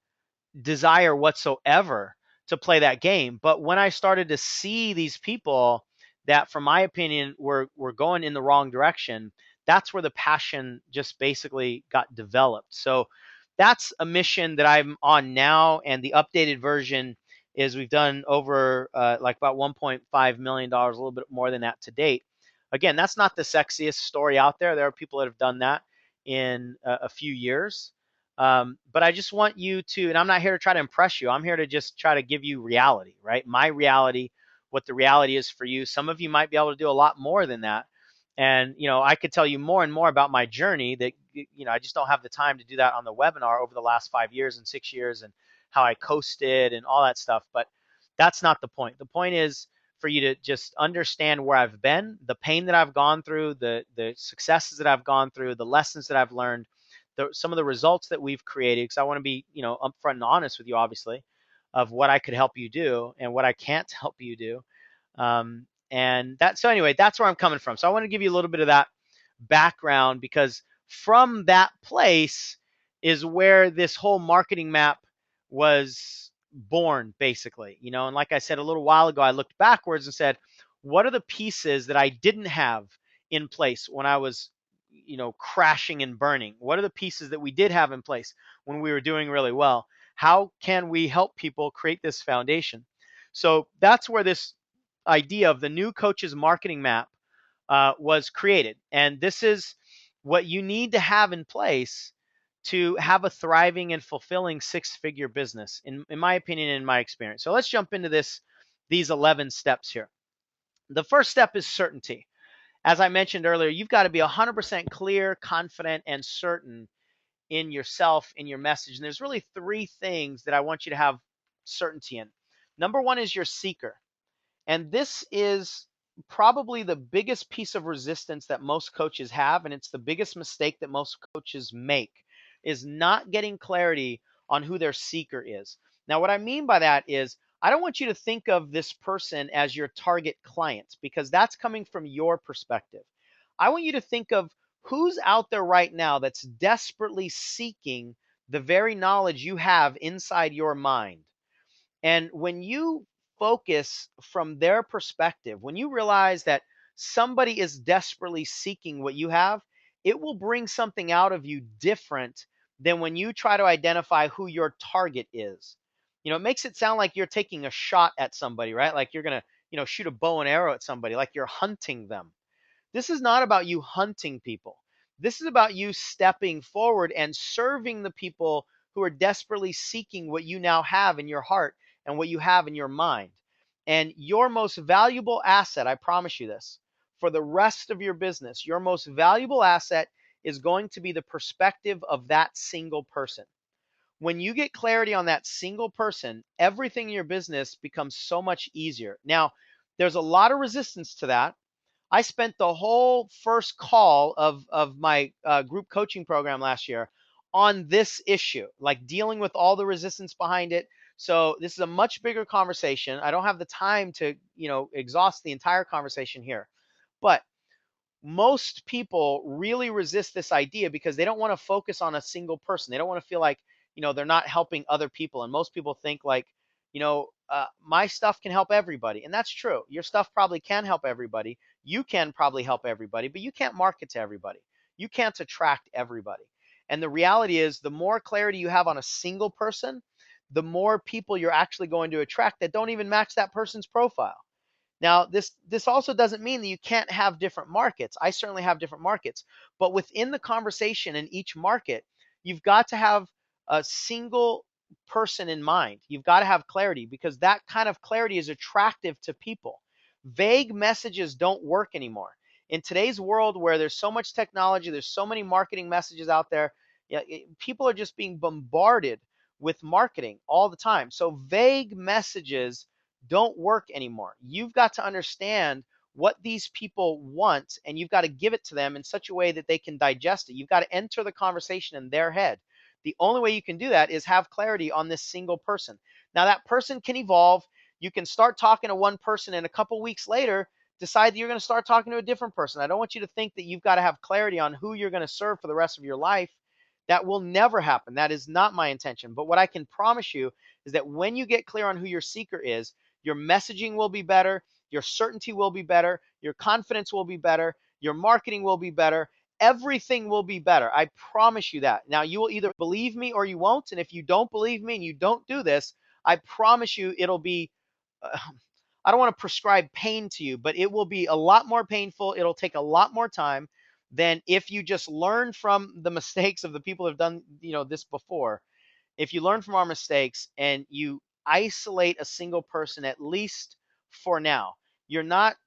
desire whatsoever to play that game. But when I started to see these people that, from my opinion, were going in the wrong direction, that's where the passion just basically got developed. So that's a mission that I'm on now, and the updated version is we've done over like about $1.5 million, a little bit more than that to date. Again, that's not the sexiest story out there. There are people that have done that in a few years. But I just want you to, and I'm not here to try to impress you. I'm here to just try to give you reality, right? My reality, what the reality is for you. Some of you might be able to do a lot more than that. And, I could tell you more and more about my journey that, I just don't have the time to do that on the webinar over the last 5 years and 6 years and how I coasted and all that stuff. But that's not the point. The point is for you to just understand where I've been, the pain that I've gone through, the successes that I've gone through, the lessons that I've learned, some of the results that we've created, because I want to be, upfront and honest with you, obviously, of what I could help you do and what I can't help you do. And so anyway, that's where I'm coming from. So I want to give you a little bit of that background because from that place is where this whole marketing map was born, basically. And like I said a little while ago, I looked backwards and said, what are the pieces that I didn't have in place when I was crashing and burning? What are the pieces that we did have in place when we were doing really well? How can we help people create this foundation? So that's where this idea of the new coach's marketing map was created. And this is what you need to have in place to have a thriving and fulfilling six-figure business, in my opinion, in my experience. So let's jump into these 11 steps here. The first step is certainty. As I mentioned earlier, you've got to be 100% clear, confident, and certain in yourself, in your message. And there's really three things that I want you to have certainty in. Number one is your seeker. And this is probably the biggest piece of resistance that most coaches have. And it's the biggest mistake that most coaches make is not getting clarity on who their seeker is. Now, what I mean by that is I don't want you to think of this person as your target client because that's coming from your perspective. I want you to think of who's out there right now that's desperately seeking the very knowledge you have inside your mind. And when you focus from their perspective, when you realize that somebody is desperately seeking what you have, it will bring something out of you different than when you try to identify who your target is. It makes it sound like you're taking a shot at somebody, right? Like you're going to, shoot a bow and arrow at somebody, like you're hunting them. This is not about you hunting people. This is about you stepping forward and serving the people who are desperately seeking what you now have in your heart and what you have in your mind. And your most valuable asset, I promise you this, for the rest of your business, your most valuable asset is going to be the perspective of that single person. When you get clarity on that single person, everything in your business becomes so much easier. Now, there's a lot of resistance to that. I spent the whole first call of my group coaching program last year on this issue, like dealing with all the resistance behind it. So this is a much bigger conversation. I don't have the time to, exhaust the entire conversation here. But most people really resist this idea because they don't want to focus on a single person. They don't want to feel like they're not helping other people. And most people think like, my stuff can help everybody. And that's true. Your stuff probably can help everybody. You can probably help everybody, but you can't market to everybody. You can't attract everybody. And the reality is, the more clarity you have on a single person, the more people you're actually going to attract that don't even match that person's profile. Now, this also doesn't mean that you can't have different markets. I certainly have different markets, but within the conversation in each market, you've got to have a single person in mind. You've got to have clarity, because that kind of clarity is attractive to people. Vague messages don't work anymore. In today's world where there's so much technology, there's so many marketing messages out there, people are just being bombarded with marketing all the time. So vague messages don't work anymore. You've got to understand what these people want, and you've got to give it to them in such a way that they can digest it. You've got to enter the conversation in their head. The only way you can do that is have clarity on this single person. Now, that person can evolve. You can start talking to one person, and a couple weeks later decide that you're going to start talking to a different person. I don't want you to think that you've got to have clarity on who you're going to serve for the rest of your life. That will never happen. That is not my intention. But what I can promise you is that when you get clear on who your seeker is, your messaging will be better, your certainty will be better, your confidence will be better, your marketing will be better, everything will be better. I promise you that. Now, you will either believe me or you won't. And if you don't believe me and you don't do this, I promise you it'll be, I don't want to prescribe pain to you, but it will be a lot more painful. It'll take a lot more time than if you just learn from the mistakes of the people who have done, this before. If you learn from our mistakes and you isolate a single person, at least for now, you're not,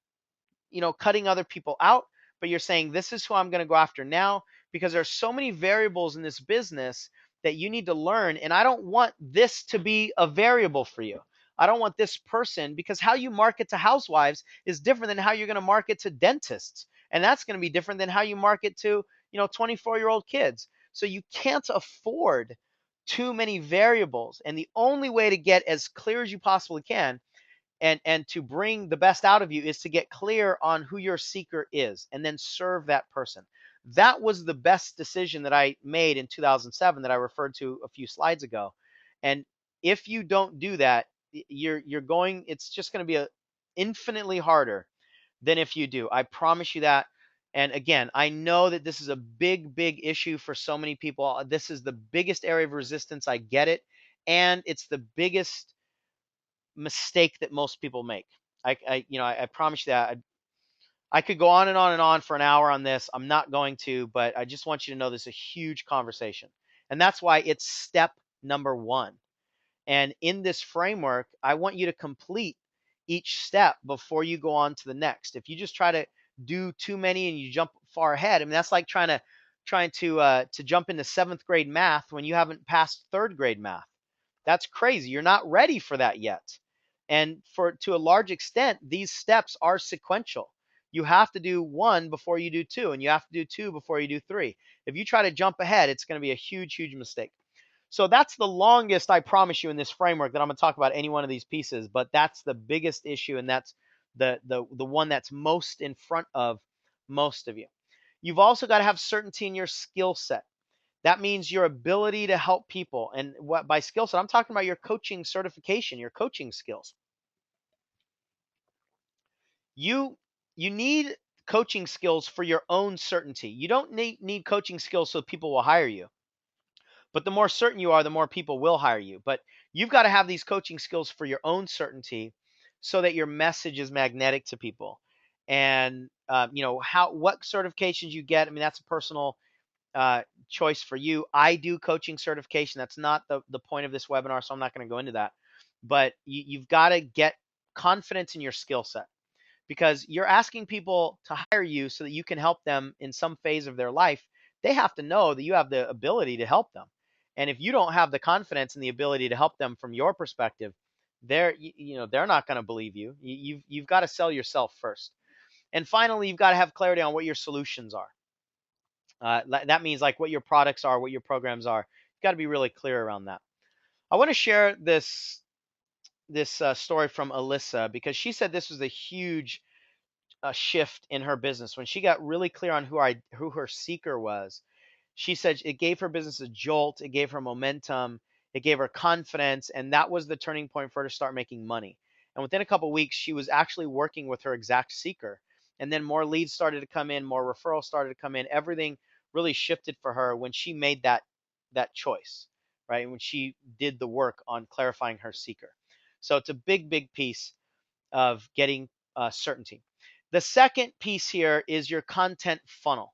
cutting other people out, but you're saying, this is who I'm going to go after now, because there's so many variables in this business that you need to learn. And I don't want this to be a variable for you. I don't want this person, because how you market to housewives is different than how you're going to market to dentists. And that's going to be different than how you market to, 24-year-old kids. So you can't afford too many variables. And the only way to get as clear as you possibly can and to bring the best out of you is to get clear on who your seeker is and then serve that person. That was the best decision that I made in 2007 that I referred to a few slides ago. And if you don't do that, it's just going to be infinitely harder than if you do. I promise you that. And again, I know that this is a big, big issue for so many people. This is the biggest area of resistance. I get it. And it's the biggest mistake that most people make. I promise you that. I could go on and on and on for an hour on this. I'm not going to, but I just want you to know this is a huge conversation. And that's why it's step number one. And in this framework, I want you to complete each step before you go on to the next. If you just try to do too many and you jump far ahead, I mean, that's like trying to jump into seventh grade math when you haven't passed third grade math. That's crazy. You're not ready for that yet. And to a large extent, these steps are sequential. You have to do one before you do two, and you have to do two before you do three. If you try to jump ahead, it's going to be a huge, huge mistake. So that's the longest, I promise you, in this framework that I'm going to talk about any one of these pieces, but that's the biggest issue, and that's the one that's most in front of most of you. You've also got to have certainty in your skill set. That means your ability to help people. And what by skill set, I'm talking about your coaching certification, your coaching skills. You need coaching skills for your own certainty. You don't need coaching skills so people will hire you. But the more certain you are, the more people will hire you. But you've got to have these coaching skills for your own certainty so that your message is magnetic to people. And what certifications you get, I mean, that's a personal choice for you. I do coaching certification. That's not the point of this webinar, so I'm not going to go into that. But you've got to get confidence in your skill set, because you're asking people to hire you so that you can help them in some phase of their life. They have to know that you have the ability to help them. And if you don't have the confidence and the ability to help them from your perspective, they're not going to believe you. You've got to sell yourself first. And finally, you've got to have clarity on what your solutions are. That means like what your products are, what your programs are. You've got to be really clear around that. I want to share this story from Alyssa, because she said this was a huge shift in her business when she got really clear on who her seeker was. she said it gave her business a jolt, it gave her momentum, it gave her confidence, and that was the turning point for her to start making money. And within a couple of weeks, she was actually working with her exact seeker. And then more leads started to come in, more referrals started to come in. Everything really shifted for her when she made that choice, right? When she did the work on clarifying her seeker. So it's a big piece of getting certainty. The second piece here is your content funnel.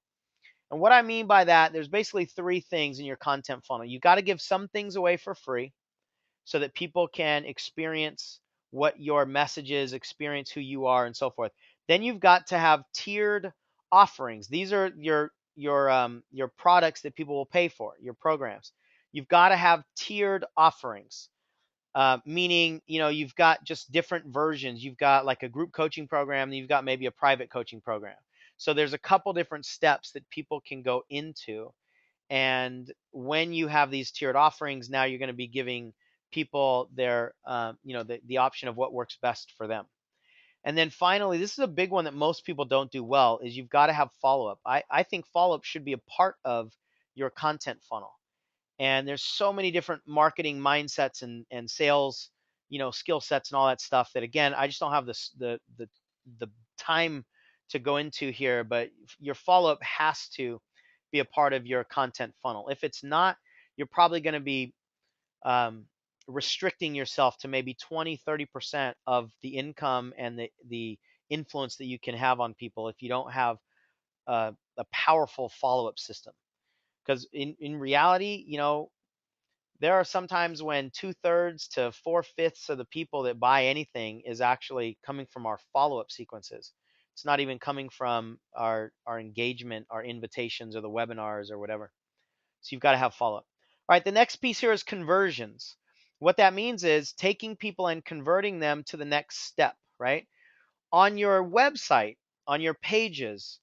And what I mean by that, there's basically three things in your content funnel. You got to give some things away for free so that people can experience what your message is, experience who you are, and so forth. Then you've got to have tiered offerings. These are your products that people will pay for, your programs. You've got to have tiered offerings, meaning you've got just different versions. You've got like a group coaching program, and you've got maybe a private coaching program. So there's a couple different steps that people can go into, and when you have these tiered offerings, now you're going to be giving people their the option of what works best for them. And then finally, this is a big one that most people don't do well, is you've got to have follow-up. I think follow-up should be a part of your content funnel. And there's so many different marketing mindsets and sales skill sets and all that stuff that, again, I just don't have the time to go into here. But your follow-up has to be a part of your content funnel. If it's not, you're probably going to be um, restricting yourself to maybe 20-30% of the income and the influence that you can have on people if you don't have a powerful follow-up system. Because in reality, there are some times when 2/3 to 4/5 of the people that buy anything is actually coming from our follow-up sequences. It's not even coming from our engagement, our invitations, or the webinars or whatever. So you've got to have follow-up. All right, the next piece here is conversions. What that means is taking people and converting them to the next step, right? On your website, on your pages,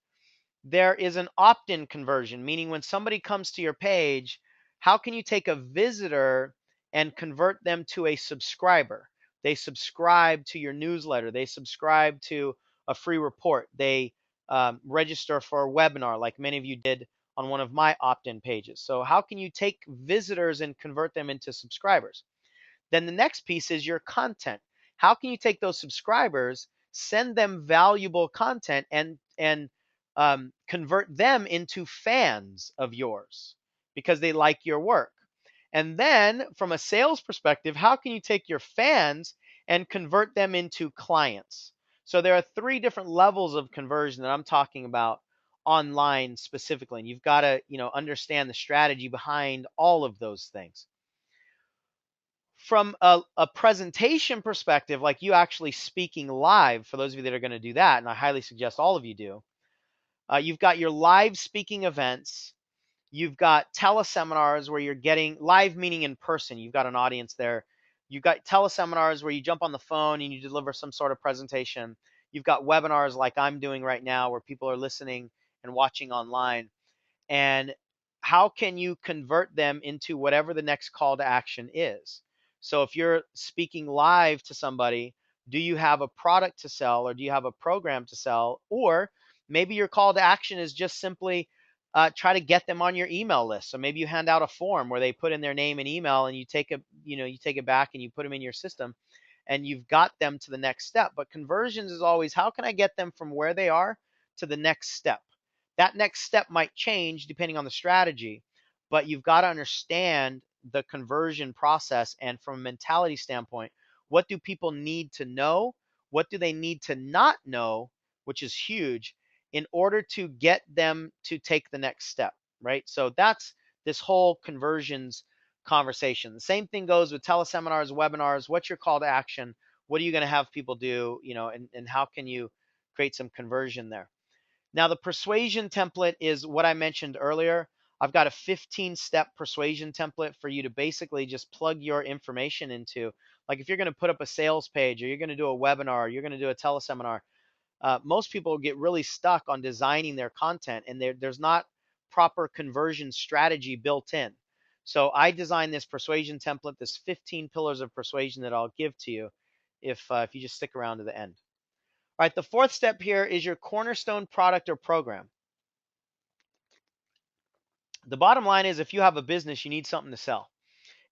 there is an opt-in conversion, meaning when somebody comes to your page, how can you take a visitor and convert them to a subscriber? They subscribe to your newsletter. They subscribe to a free report. They register for a webinar, like many of you did on one of my opt-in pages. So how can you take visitors and convert them into subscribers? Then the next piece is your content. How can you take those subscribers, send them valuable content, and convert them into fans of yours because they like your work? And then from a sales perspective, how can you take your fans and convert them into clients? So there are three different levels of conversion that I'm talking about online specifically, and you've got to understand the strategy behind all of those things. From a presentation perspective, like you actually speaking live, for those of you that are going to do that, and I highly suggest all of you do, you've got your live speaking events. You've got teleseminars where you're getting live, meaning in person. You've got an audience there. You've got teleseminars where you jump on the phone and you deliver some sort of presentation. You've got webinars like I'm doing right now where people are listening and watching online. And how can you convert them into whatever the next call to action is? So if you're speaking live to somebody, do you have a product to sell, or do you have a program to sell? Or maybe your call to action is just simply try to get them on your email list. So maybe you hand out a form where they put in their name and email, and you take it back and you put them in your system, and you've got them to the next step. But conversions is always, how can I get them from where they are to the next step? That next step might change depending on the strategy, but you've got to understand the conversion process. And from a mentality standpoint, what do people need to know? What do they need to not know, which is huge, in order to get them to take the next step, right? So that's this whole conversions conversation. The same thing goes with teleseminars, webinars. What's your call to action? What are you going to have people do, and how can you create some conversion there? Now, the persuasion template is what I mentioned earlier. I've got a 15-step persuasion template for you to basically just plug your information into. Like if you're going to put up a sales page, or you're going to do a webinar, or you're going to do a teleseminar, most people get really stuck on designing their content, and there's not proper conversion strategy built in. So I designed this persuasion template, this 15 pillars of persuasion that I'll give to you if you just stick around to the end. All right, the fourth step here is your cornerstone product or program. The bottom line is if you have a business, you need something to sell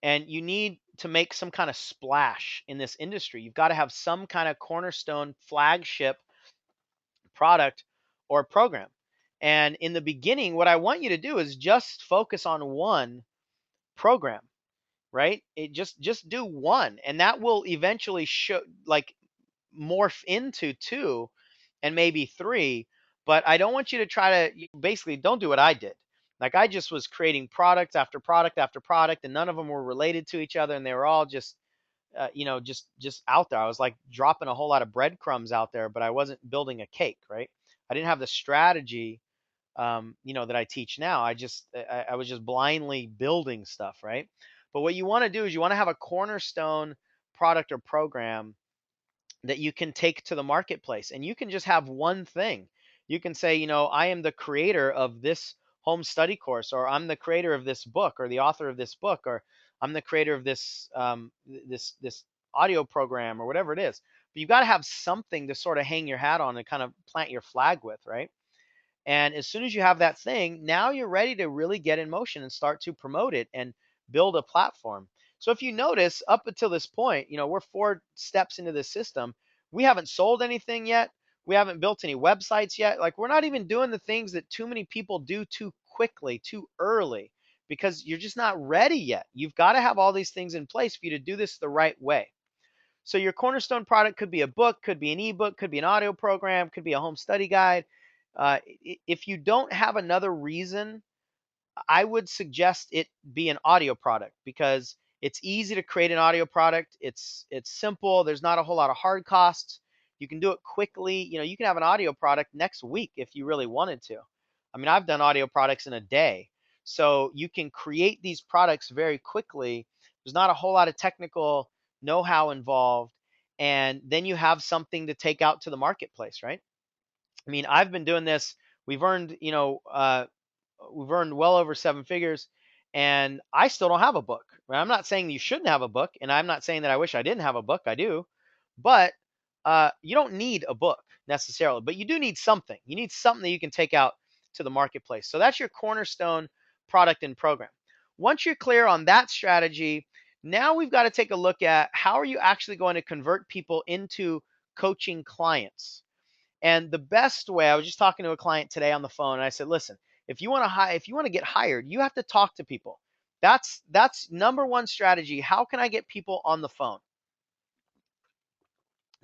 and you need to make some kind of splash in this industry. You've got to have some kind of cornerstone flagship product or program. And in the beginning, what I want you to do is just focus on one program, right? It just do one, and that will eventually show like morph into two and maybe three. But I don't want you to try to basically don't do what I did. Like I just was creating product after product after product, and none of them were related to each other, and they were all just just out there. I was like dropping a whole lot of breadcrumbs out there, but I wasn't building a cake, right? I didn't have the strategy, that I teach now. I was just blindly building stuff, right? But what you want to do is you want to have a cornerstone product or program that you can take to the marketplace, and you can just have one thing. You can say, I am the creator of this home study course, or I'm the creator of this book, or the author of this book, or I'm the creator of this audio program, or whatever it is. But you've got to have something to sort of hang your hat on and kind of plant your flag with, right? And as soon as you have that thing, now you're ready to really get in motion and start to promote it and build a platform. So if you notice, up until this point, we're 4 steps into this system. We haven't sold anything yet. We haven't built any websites yet. Like we're not even doing the things that too many people do too quickly, too early, because you're just not ready yet. You've got to have all these things in place for you to do this the right way. So your cornerstone product could be a book, could be an ebook, could be an audio program, could be a home study guide. If you don't have another reason, I would suggest it be an audio product because it's easy to create an audio product. It's simple. There's not a whole lot of hard costs. You can do it quickly. You can have an audio product next week if you really wanted to. I mean, I've done audio products in a day. So you can create these products very quickly. There's not a whole lot of technical know-how involved. And then you have something to take out to the marketplace, right? I mean, I've been doing this. We've earned, we've earned well over 7 figures, and I still don't have a book. Right? I'm not saying you shouldn't have a book, and I'm not saying that I wish I didn't have a book. I do, but you don't need a book necessarily, but you do need something. You need something that you can take out to the marketplace. So that's your cornerstone product and program. Once you're clear on that strategy, now we've got to take a look at how are you actually going to convert people into coaching clients. And the best way, I was just talking to a client today on the phone, and I said, listen, if you want to get hired, you have to talk to people. That's number one strategy. How can I get people on the phone?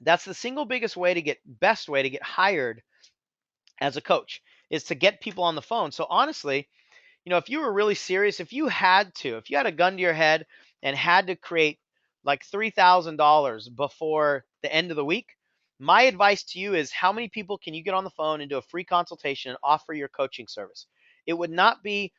That's the single best way to get hired as a coach is to get people on the phone. So honestly, if you were really serious, if you had a gun to your head and had to create like $3,000 before the end of the week, my advice to you is how many people can you get on the phone and do a free consultation and offer your coaching service? It would not be,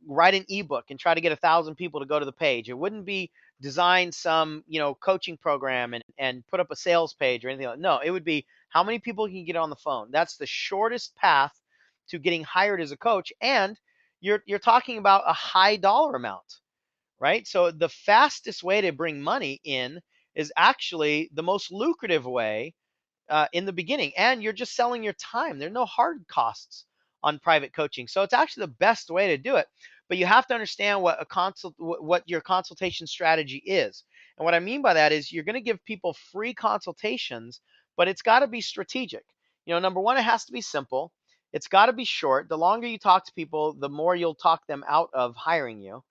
write an ebook and try to get 1,000 people to go to the page. It wouldn't be design some, coaching program and put up a sales page or anything like that. No, it would be how many people can you get on the phone. That's the shortest path to getting hired as a coach. And you're talking about a high dollar amount, right? So the fastest way to bring money in is actually the most lucrative way in the beginning, and you're just selling your time. There are no hard costs on private coaching, so it's actually the best way to do it. But you have to understand what your consultation strategy is, and what I mean by that is you're going to give people free consultations, but it's got to be strategic. Number one, it has to be simple. It's got to be short. The longer you talk to people, the more you'll talk them out of hiring you,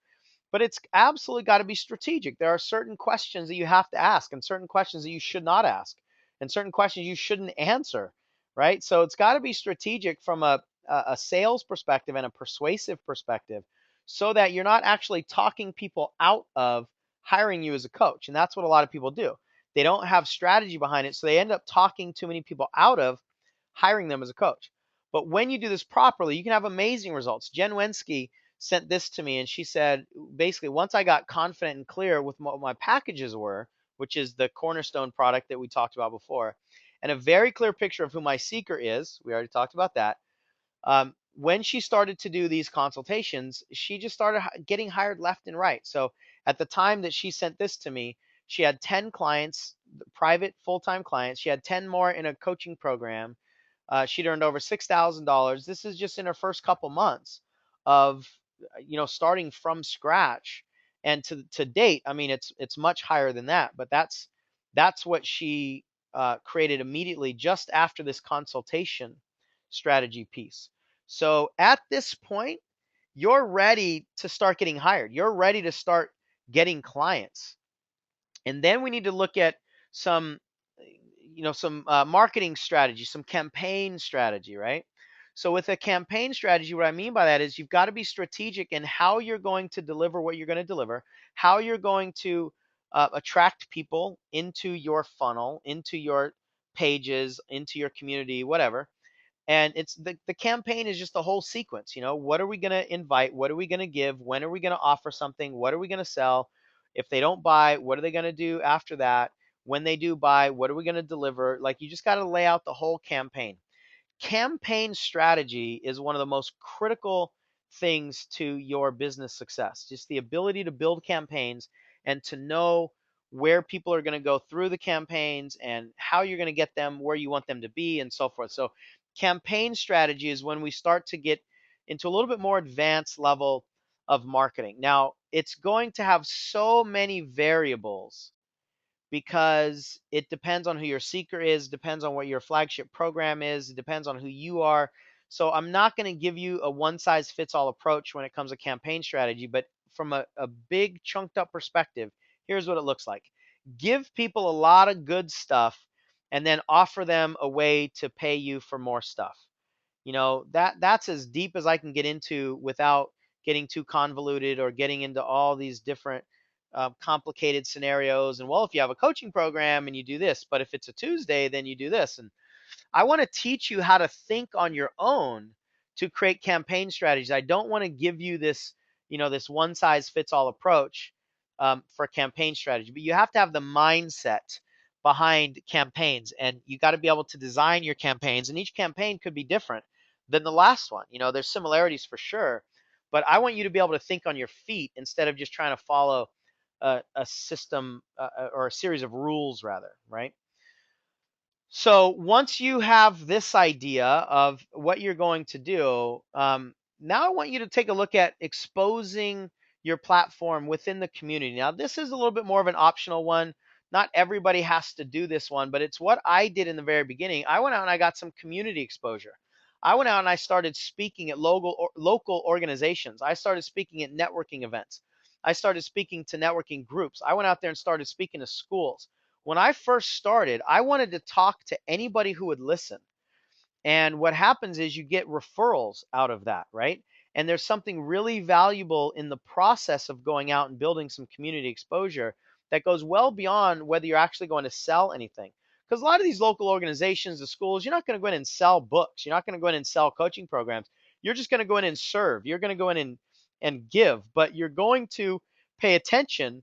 but it's absolutely got to be strategic. There are certain questions that you have to ask and certain questions that you should not ask and certain questions you shouldn't answer, right? So it's got to be strategic from a sales perspective and a persuasive perspective so that you're not actually talking people out of hiring you as a coach. And that's what a lot of people do. They don't have strategy behind it, so they end up talking too many people out of hiring them as a coach. But when you do this properly, you can have amazing results. Jen Wensky sent this to me, and she said, basically, once I got confident and clear with what my packages were, which is the cornerstone product that we talked about before, and a very clear picture of who my seeker is, we already talked about that. When she started to do these consultations, she just started getting hired left and right. So at the time that she sent this to me, she had 10 clients, private full-time clients. She had 10 more in a coaching program. She'd earned over $6,000. This is just in her first couple months of starting from scratch. And to date, I mean, it's much higher than that, but that's what she created immediately just after this consultation strategy piece. So at this point, you're ready to start getting hired. You're ready to start getting clients. And then we need to look at some, some marketing strategy, some campaign strategy, right? So with a campaign strategy, what I mean by that is you've got to be strategic in how you're going to deliver what you're going to deliver, how you're going to attract people into your funnel, into your pages, into your community, whatever. And it's the campaign is just the whole sequence. What are we going to invite? What are we going to give? When are we going to offer something? What are we going to sell? If they don't buy, what are they going to do after that? When they do buy, what are we going to deliver? Like, you just got to lay out the whole campaign. Campaign strategy is one of the most critical things to your business success. Just the ability to build campaigns and to know where people are going to go through the campaigns and how you're going to get them where you want them to be and so forth. So campaign strategy is when we start to get into a little bit more advanced level of marketing. Now, it's going to have so many variables because it depends on who your seeker is, depends on what your flagship program is, it depends on who you are. So I'm not going to give you a one size fits all approach when it comes to campaign strategy, but from a big chunked up perspective, here's what it looks like. Give people a lot of good stuff and then offer them a way to pay you for more stuff. That's as deep as I can get into without getting too convoluted or getting into all these different complicated scenarios. And well, if you have a coaching program and you do this, but if it's a Tuesday, then you do this. And I want to teach you how to think on your own to create campaign strategies. I don't want to give you this one size fits all approach for campaign strategy, but you have to have the mindset behind campaigns, and you got to be able to design your campaigns. And each campaign could be different than the last one. There's similarities for sure, but I want you to be able to think on your feet instead of just trying to follow a system or a series of rules, rather, right? So once you have this idea of what you're going to do, now I want you to take a look at exposing your platform within the community. Now, this is a little bit more of an optional one. Not everybody has to do this one, but it's what I did in the very beginning. I went out and I got some community exposure. I went out and I started speaking at local organizations. I started speaking at networking events. I started speaking to networking groups. I went out there and started speaking to schools. When I first started, I wanted to talk to anybody who would listen. And what happens is you get referrals out of that, right? And there's something really valuable in the process of going out and building some community exposure that goes well beyond whether you're actually going to sell anything. Because a lot of these local organizations, the schools, you're not going to go in and sell books. You're not going to go in and sell coaching programs. You're just going to go in and serve. You're going to go in and give, but you're going to pay attention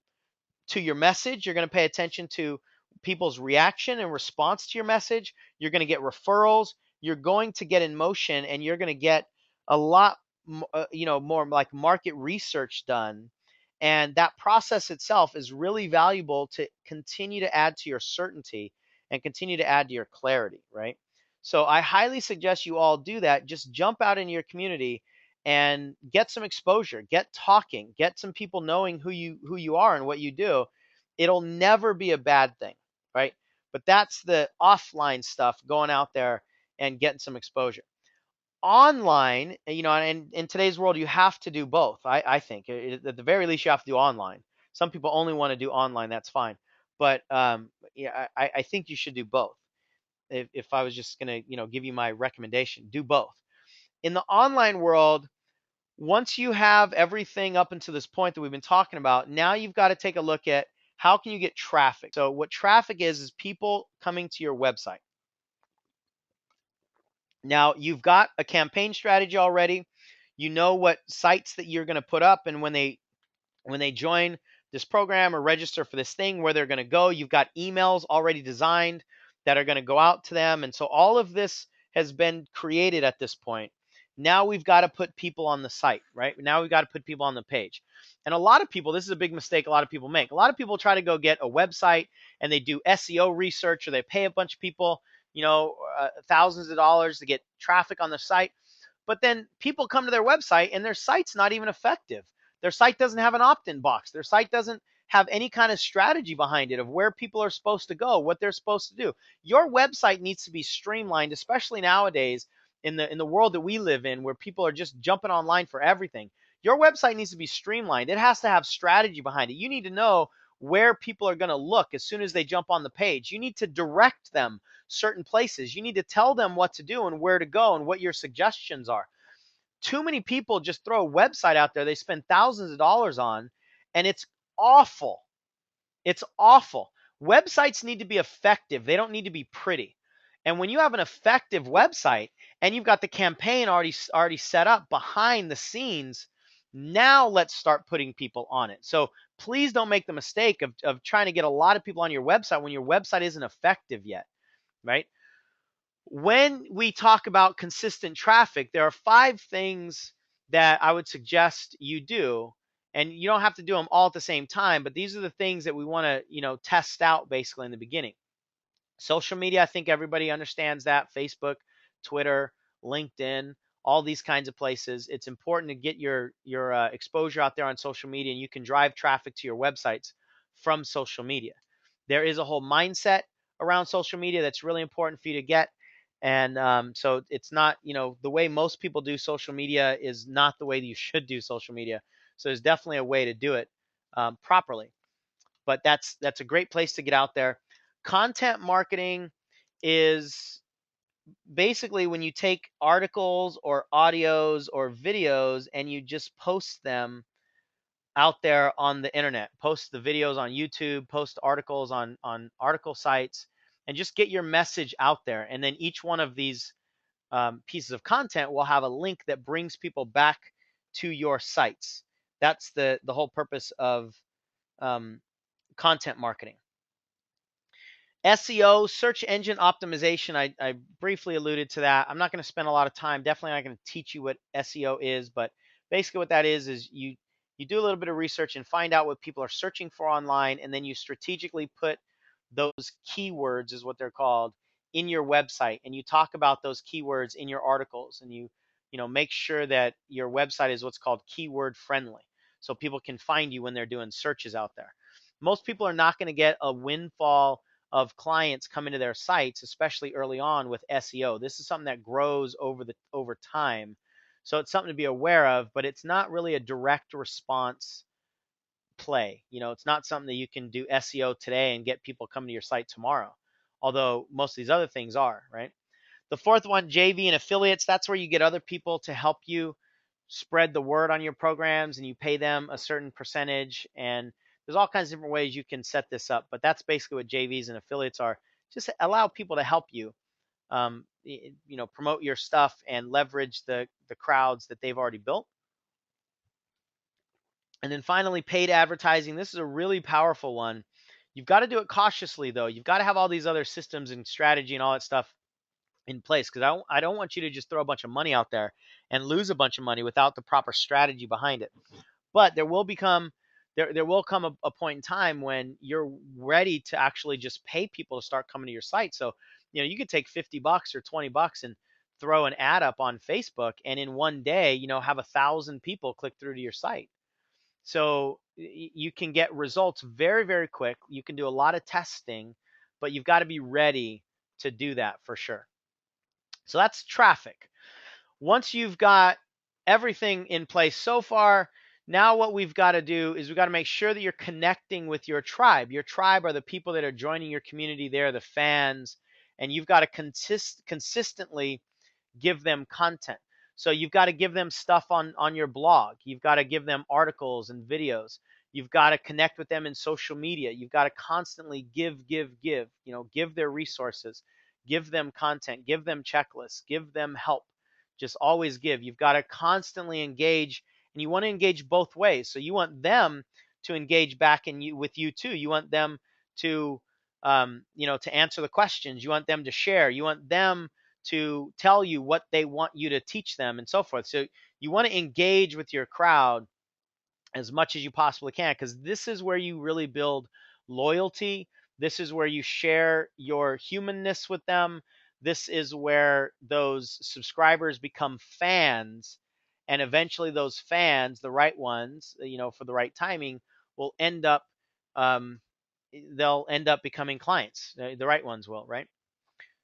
to your message. You're going to pay attention to people's reaction and response to your message. You're going to get referrals. You're going to get in motion, and you're going to get a lot, more like market research done. And that process itself is really valuable to continue to add to your certainty and continue to add to your clarity, right? So I highly suggest you all do that. Just jump out into your community and get some exposure, get talking, get some people knowing who you are and what you do. It'll never be a bad thing, right? But that's the offline stuff, going out there and getting some exposure. Online, and in today's world, you have to do both. I think at the very least, you have to do online. Some people only want to do online. That's fine, but yeah, I think you should do both. If I was just gonna, give you my recommendation, do both. In the online world, once you have everything up until this point that we've been talking about, now you've got to take a look at how can you get traffic. So what traffic is people coming to your website. Now you've got a campaign strategy already. You know what sites that you're going to put up, and when they join this program or register for this thing, where they're going to go. You've got emails already designed that are going to go out to them. And so all of this has been created at this point. Now we've got to put people on the site, right? Now we've got to put people on the page. And a lot of people, this is a big mistake a lot of people make. A lot of people try to go get a website and they do SEO research, or they pay a bunch of people, thousands of dollars to get traffic on the site. But then people come to their website and their site's not even effective. Their site doesn't have an opt-in box. Their site doesn't have any kind of strategy behind it of where people are supposed to go, what they're supposed to do. Your website needs to be streamlined, especially nowadays in the world that we live in, where people are just jumping online for everything. Your website needs to be streamlined. It has to have strategy behind it. You need to know where people are going to look as soon as they jump on the page. You need to direct them certain places. You need to tell them what to do and where to go and what your suggestions are. Too many people just throw a website out there they spend thousands of dollars on, and it's awful. It's awful. Websites need to be effective. They don't need to be pretty. And when you have an effective website and you've got the campaign already set up behind the scenes, now let's start putting people on it. So please don't make the mistake of trying to get a lot of people on your website when your website isn't effective yet, right? When we talk about consistent traffic, there are 5 things that I would suggest you do. And you don't have to do them all at the same time, but these are the things that we want to, test out basically in the beginning. Social media, I think everybody understands that. Facebook, Twitter, LinkedIn, all these kinds of places. It's important to get your exposure out there on social media, and you can drive traffic to your websites from social media. There is a whole mindset around social media that's really important for you to get. And so it's not, the way most people do social media is not the way that you should do social media. So there's definitely a way to do it properly. But that's a great place to get out there. Content marketing is basically when you take articles or audios or videos and you just post them out there on the internet. Post the videos on YouTube, post articles on article sites, and just get your message out there. And then each one of these pieces of content will have a link that brings people back to your sites. That's the whole purpose of um, content marketing. SEO, search engine optimization, I briefly alluded to that. I'm not going to spend a lot of time. Definitely not going to teach you what SEO is, but basically what that is you do a little bit of research and find out what people are searching for online, and then you strategically put those keywords, is what they're called, in your website, and you talk about those keywords in your articles, and you make sure that your website is what's called keyword friendly, so people can find you when they're doing searches out there. Most people are not going to get a windfall of clients coming to their sites, especially early on with SEO. This is something that grows over time. So it's something to be aware of, but it's not really a direct response play. It's not something that you can do SEO today and get people coming to your site tomorrow. Although most of these other things are, right? The fourth one, JV and affiliates, that's where you get other people to help you spread the word on your programs, and you pay them a certain percentage. And there's all kinds of different ways you can set this up, but that's basically what JVs and affiliates are. Just allow people to help you, promote your stuff and leverage the crowds that they've already built. And then finally, paid advertising. This is a really powerful one. You've got to do it cautiously, though. You've got to have all these other systems and strategy and all that stuff in place, because I don't want you to just throw a bunch of money out there and lose a bunch of money without the proper strategy behind it. But there will come a point in time when you're ready to actually just pay people to start coming to your site. So, you could take $50 or $20 and throw an ad up on Facebook, and in one day, have 1,000 people click through to your site. So you can get results very, very quick. You can do a lot of testing, but you've got to be ready to do that for sure. So that's traffic. Once you've got everything in place so far, now what we've got to do is we've got to make sure that you're connecting with your tribe. Your tribe are the people that are joining your community. They're the fans, and you've got to consistently give them content. So you've got to give them stuff on your blog. You've got to give them articles and videos. You've got to connect with them in social media. You've got to constantly give, give their resources, give them content, give them checklists, give them help. Just always give. You've got to constantly engage, and you want to engage both ways. So you want them to engage back with you too. You want them to, to answer the questions. You want them to share. You want them to tell you what they want you to teach them and so forth. So you want to engage with your crowd as much as you possibly can, because this is where you really build loyalty. This is where you share your humanness with them. this is where those subscribers become fans, and eventually those fans, the right ones, for the right timing, will end up um, they'll end up becoming clients. The right ones will, right?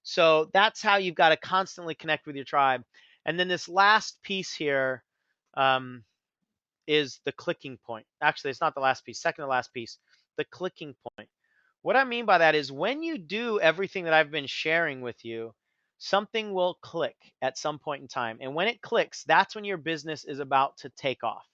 So that's how you've got to constantly connect with your tribe. And then this last piece here, um, is the clicking point. Actually, it's not the last piece, second to last piece, the clicking point. What I mean by that is when you do everything that I've been sharing with you, something will click at some point in time. And when it clicks, that's when your business is about to take off.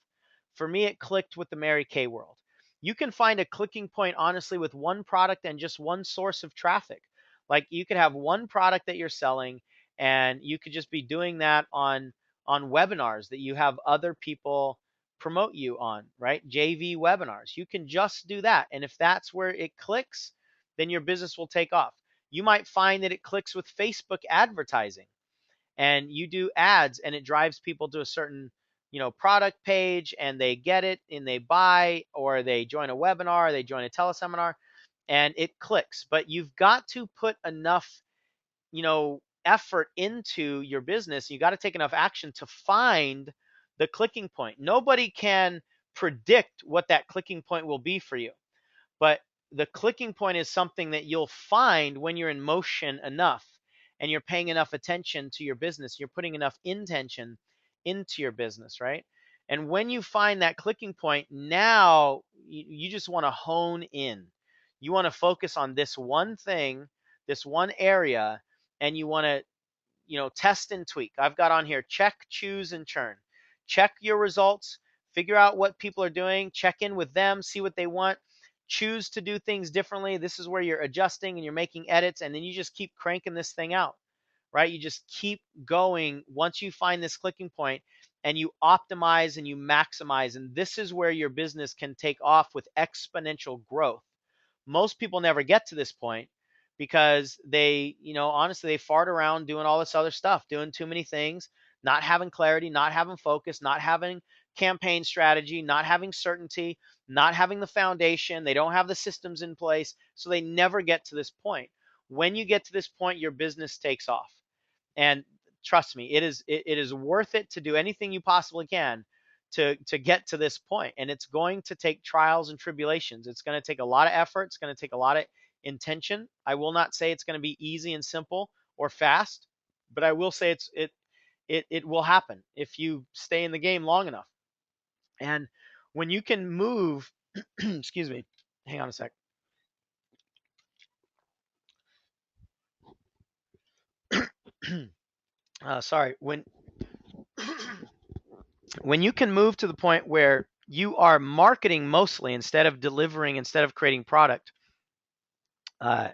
For me, it clicked with the Mary Kay world. You can find a clicking point, honestly, with one product and just one source of traffic. Like you could have one product that you're selling, and you could just be doing that on webinars that you have other people promote you on, right? JV webinars. You can just do that. And if that's where it clicks, then your business will take off. You might find that it clicks with Facebook advertising, and you do ads and it drives people to a certain, product page, and they get it and they buy, or they join a webinar, they join a teleseminar, and it clicks. But you've got to put enough, effort into your business. You got to take enough action to find the clicking point. Nobody can predict what that clicking point will be for you, but the clicking point is something that you'll find when you're in motion enough and you're paying enough attention to your business. You're putting enough intention into your business, right? And when you find that clicking point, now you just want to hone in. You want to focus on this one thing, this one area, and you want to, test and tweak. I've got on here check, choose, and churn. Check your results, figure out what people are doing, check in with them, see what they want, choose to do things differently. This is where you're adjusting and you're making edits, and then you just keep cranking this thing out, right? You just keep going once you find this clicking point, and you optimize and you maximize. And this is where your business can take off with exponential growth. Most people never get to this point because they, honestly, they fart around doing all this other stuff, doing too many things, not having clarity, not having focus, not having campaign strategy, not having certainty, not having the foundation. They don't have the systems in place. So they never get to this point. When you get to this point, your business takes off. And trust me, it is worth it to do anything you possibly can to get to this point. And it's going to take trials and tribulations. It's going to take a lot of effort. It's going to take a lot of intention. I will not say it's going to be easy and simple or fast, but I will say it will happen if you stay in the game long enough. And when you can move, excuse me, hang on a sec. Sorry. When you can move to the point where you are marketing mostly instead of delivering, instead of creating product, uh,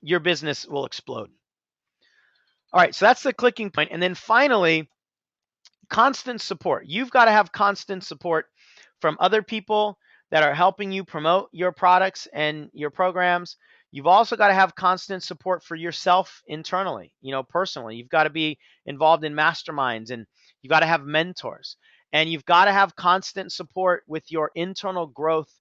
your business will explode. All right, so that's the clicking point. And then finally, constant support. You've got to have constant support from other people that are helping you promote your products and your programs. You've also got to have constant support for yourself internally, personally. You've got to be involved in masterminds, and you've got to have mentors, and you've got to have constant support with your internal growth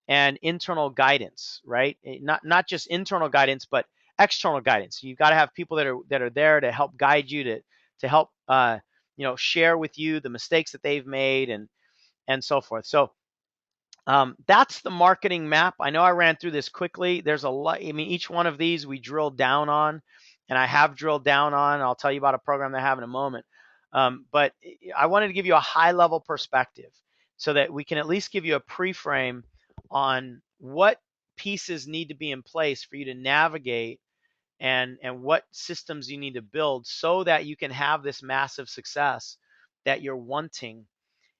and internal guidance, right? Not just internal guidance, but external guidance. You've got to have people that are there to help guide you, to help share with you the mistakes that they've made, and so forth. So that's the marketing map. I know I ran through this quickly. There's a lot. I mean, each one of these we drilled down on, and I have drilled down on. I'll tell you about a program that I have in a moment. But I wanted to give you a high level perspective so that we can at least give you a pre-frame on what pieces need to be in place for you to navigate, and what systems you need to build so that you can have this massive success that you're wanting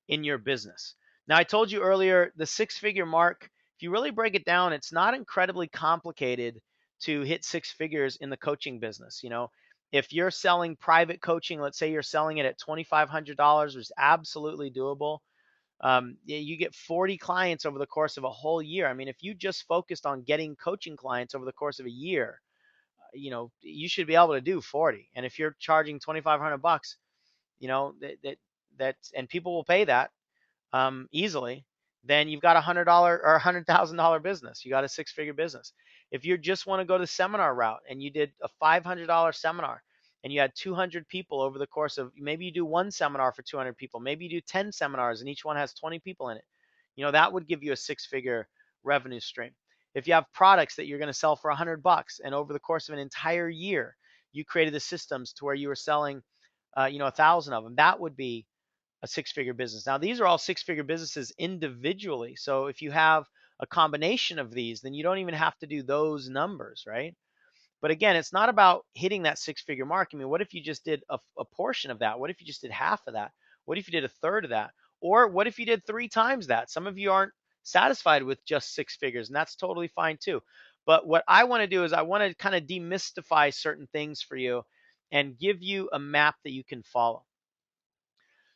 in your business. Now, I told you earlier, the six-figure mark, if you really break it down, it's not incredibly complicated to hit six figures in the coaching business. If you're selling private coaching, let's say you're selling it at $2,500, which is absolutely doable. You get 40 clients over the course of a whole year. I mean, if you just focused on getting coaching clients over the course of a year, you should be able to do 40. And if you're charging 2,500 bucks, that and people will pay that easily, then you've got $100 or $100,000 business. You got a six-figure business. If you just want to go the seminar route and you did a $500 seminar and you had 200 people over the course of, maybe you do one seminar for 200 people, maybe you do 10 seminars and each one has 20 people in it. That would give you a six-figure revenue stream. If you have products that you're going to sell for $100 and over the course of an entire year, you created the systems to where you were selling, 1,000 of them, that would be a six-figure business. Now, these are all six-figure businesses individually. So if you have a combination of these, then you don't even have to do those numbers, right? But again, it's not about hitting that six-figure mark. I mean, what if you just did a portion of that? What if you just did half of that? What if you did a third of that? Or what if you did three times that? Some of you aren't satisfied with just six figures, and that's totally fine too. But what I want to do is I want to kind of demystify certain things for you and give you a map that you can follow.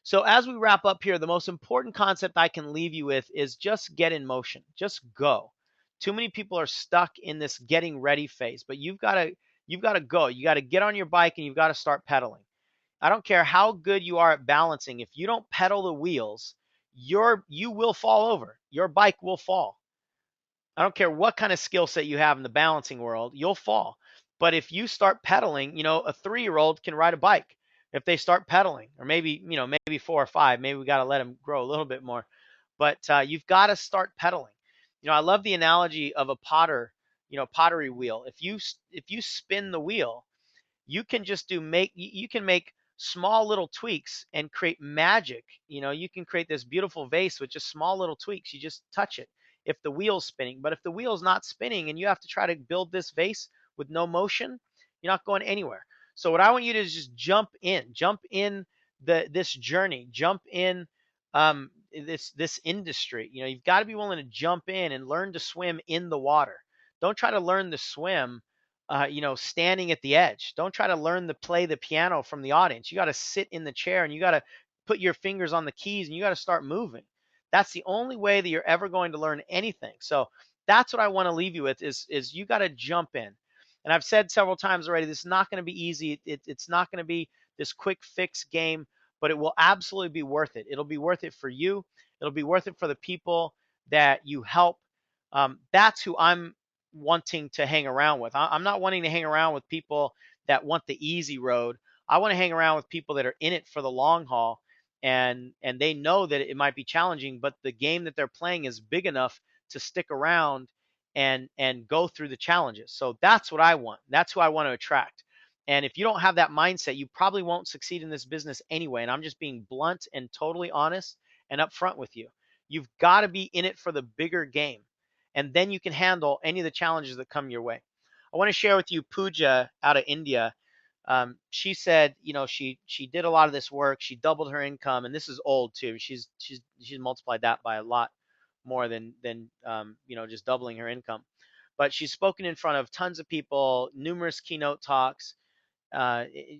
So as we wrap up here, the most important concept I can leave you with is just get in motion. Just go. Too many people are stuck in this getting ready phase, but you've got to go. You got to get on your bike and you've got to start pedaling. I don't care how good you are at balancing. If you don't pedal the wheels, you will fall over. Your bike will fall. I don't care what kind of skill set you have in the balancing world, you'll fall. But if you start pedaling, a 3-year-old can ride a bike if they start pedaling, or maybe 4 or 5. Maybe we got to let them grow a little bit more. But you've got to start pedaling. I love the analogy of a pottery wheel. If you spin the wheel, you can make small little tweaks and create magic. You can create this beautiful vase with just small little tweaks. You just touch it if the wheel's spinning. But if the wheel's not spinning and you have to try to build this vase with no motion, you're not going anywhere. So what I want you to do is just jump in this journey, jump in this industry. You've got to be willing to jump in and learn to swim in the water. Don't try to learn to swim standing at the edge. Don't try to learn to play the piano from the audience. You got to sit in the chair and you got to put your fingers on the keys and you got to start moving. That's the only way that you're ever going to learn anything. So that's what I want to leave you with is you got to jump in. And I've said several times already, this is not going to be easy. It's not going to be this quick fix game, but it will absolutely be worth it. It'll be worth it for you. It'll be worth it for the people that you help. That's who I'm wanting to hang around with. I'm not wanting to hang around with people that want the easy road. I want to hang around with people that are in it for the long haul, and they know that it might be challenging, but the game that they're playing is big enough to stick around and go through the challenges. So that's what I want. That's who I want to attract. And if you don't have that mindset, you probably won't succeed in this business anyway. And I'm just being blunt and totally honest and upfront with you. You've got to be in it for the bigger game, and then you can handle any of the challenges that come your way. I want to share with you Pooja out of India. She said, she did a lot of this work. She doubled her income, and this is old too. She's multiplied that by a lot more than just doubling her income. But she's spoken in front of tons of people, numerous keynote talks,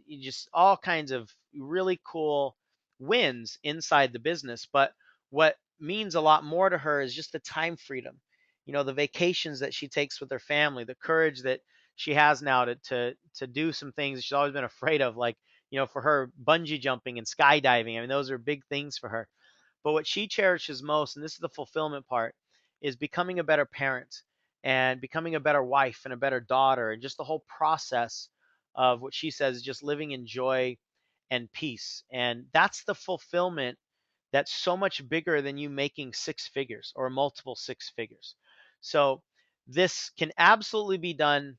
just all kinds of really cool wins inside the business. But what means a lot more to her is just the time freedom, the vacations that she takes with her family, the courage that she has now to do some things that she's always been afraid of, like, for her, bungee jumping and skydiving. I mean, those are big things for her. But what she cherishes most, and this is the fulfillment part, is becoming a better parent and becoming a better wife and a better daughter, and just the whole process of what she says is just living in joy and peace. And that's the fulfillment that's so much bigger than you making six figures or multiple six figures. So this can absolutely be done.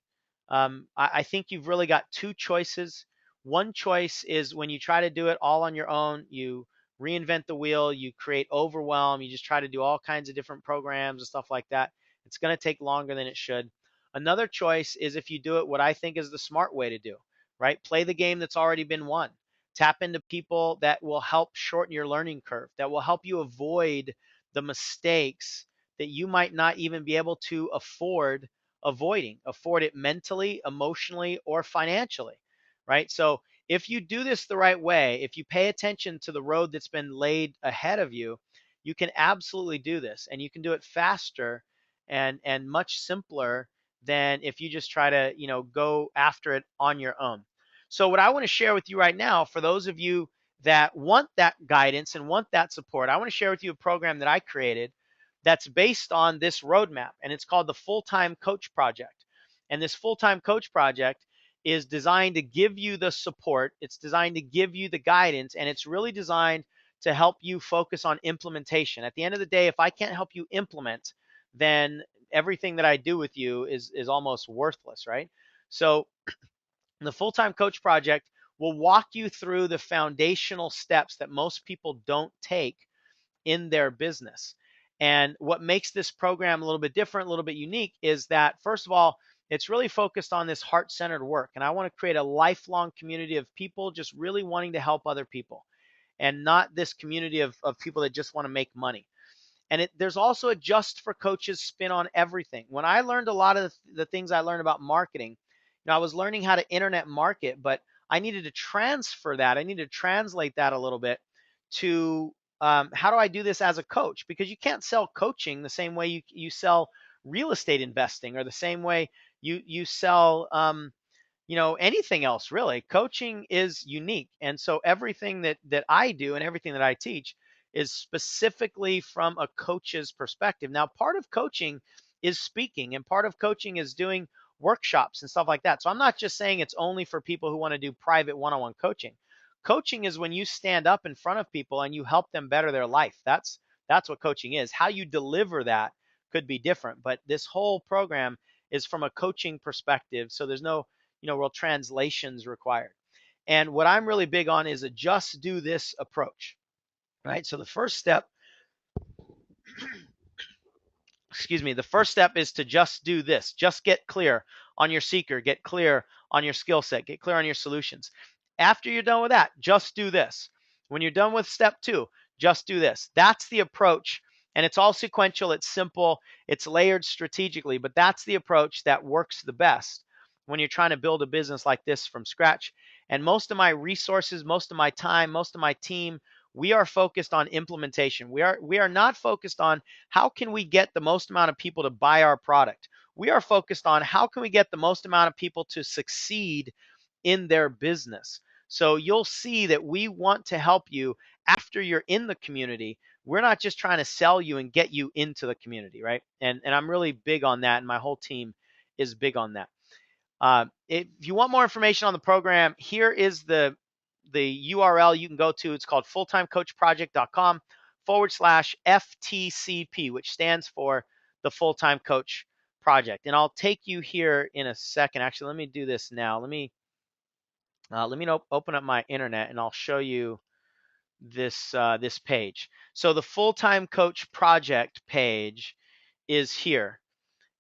I think you've really got two choices. One choice is when you try to do it all on your own, you reinvent the wheel, you create overwhelm, you just try to do all kinds of different programs and stuff like that. It's going to take longer than it should. Another choice is if you do it what I think is the smart way to do, right? Play the game that's already been won. Tap into people that will help shorten your learning curve, that will help you avoid the mistakes that you might not even be able to afford afford it mentally, emotionally, or financially, right? So if you do this the right way, if you pay attention to the road that's been laid ahead of you, you can absolutely do this, and you can do it faster and much simpler than if you just try to, go after it on your own. So what I want to share with you right now, for those of you that want that guidance and want that support, I want to share with you a program that I created that's based on this roadmap, and it's called the Full-Time Coach Project. And this Full-Time Coach Project is designed to give you the support, it's designed to give you the guidance, and it's really designed to help you focus on implementation. At the end of the day, if I can't help you implement, then everything that I do with you is almost worthless, right? So the Full-Time Coach Project will walk you through the foundational steps that most people don't take in their business. And what makes this program a little bit different, a little bit unique, is that, first of all, it's really focused on this heart centered work. And I want to create a lifelong community of people just really wanting to help other people, and not this community of people that just want to make money. And there's also a just for coaches spin on everything. When I learned a lot of the things I learned about marketing, I was learning how to internet market, but I needed to transfer that. I needed to translate that a little bit to how do I do this as a coach? Because you can't sell coaching the same way you sell real estate investing, or the same way you sell anything else really. Coaching is unique. And so everything that I do and everything that I teach is specifically from a coach's perspective. Now, part of coaching is speaking, and part of coaching is doing workshops and stuff like that. So I'm not just saying it's only for people who want to do private one-on-one coaching. Coaching is when you stand up in front of people and you help them better their life. That's what coaching is. How you deliver that could be different, but this whole program is from a coaching perspective. So there's no real translations required. And what I'm really big on is a just do this approach, right? So the first step, the first step is to just do this. Just get clear on your seeker, get clear on your skill set, get clear on your solutions. After you're done with that, just do this. When you're done with step 2, just do this. That's the approach. And it's all sequential, it's simple, it's layered strategically, but that's the approach that works the best when you're trying to build a business like this from scratch. And most of my resources, most of my time, most of my team, we are focused on implementation. We are not focused on how can we get the most amount of people to buy our product. We are focused on how can we get the most amount of people to succeed in their business. So you'll see that we want to help you after you're in the community. We're not just trying to sell you and get you into the community, right? And I'm really big on that, and my whole team is big on that. If you want more information on the program, here is the URL you can go to. It's called fulltimecoachproject.com/FTCP, which stands for the Full-Time Coach Project. And I'll take you here in a second. Actually, let me do this now. Let me open up my internet, and I'll show you this page. So the Full-Time Coach Project page is here.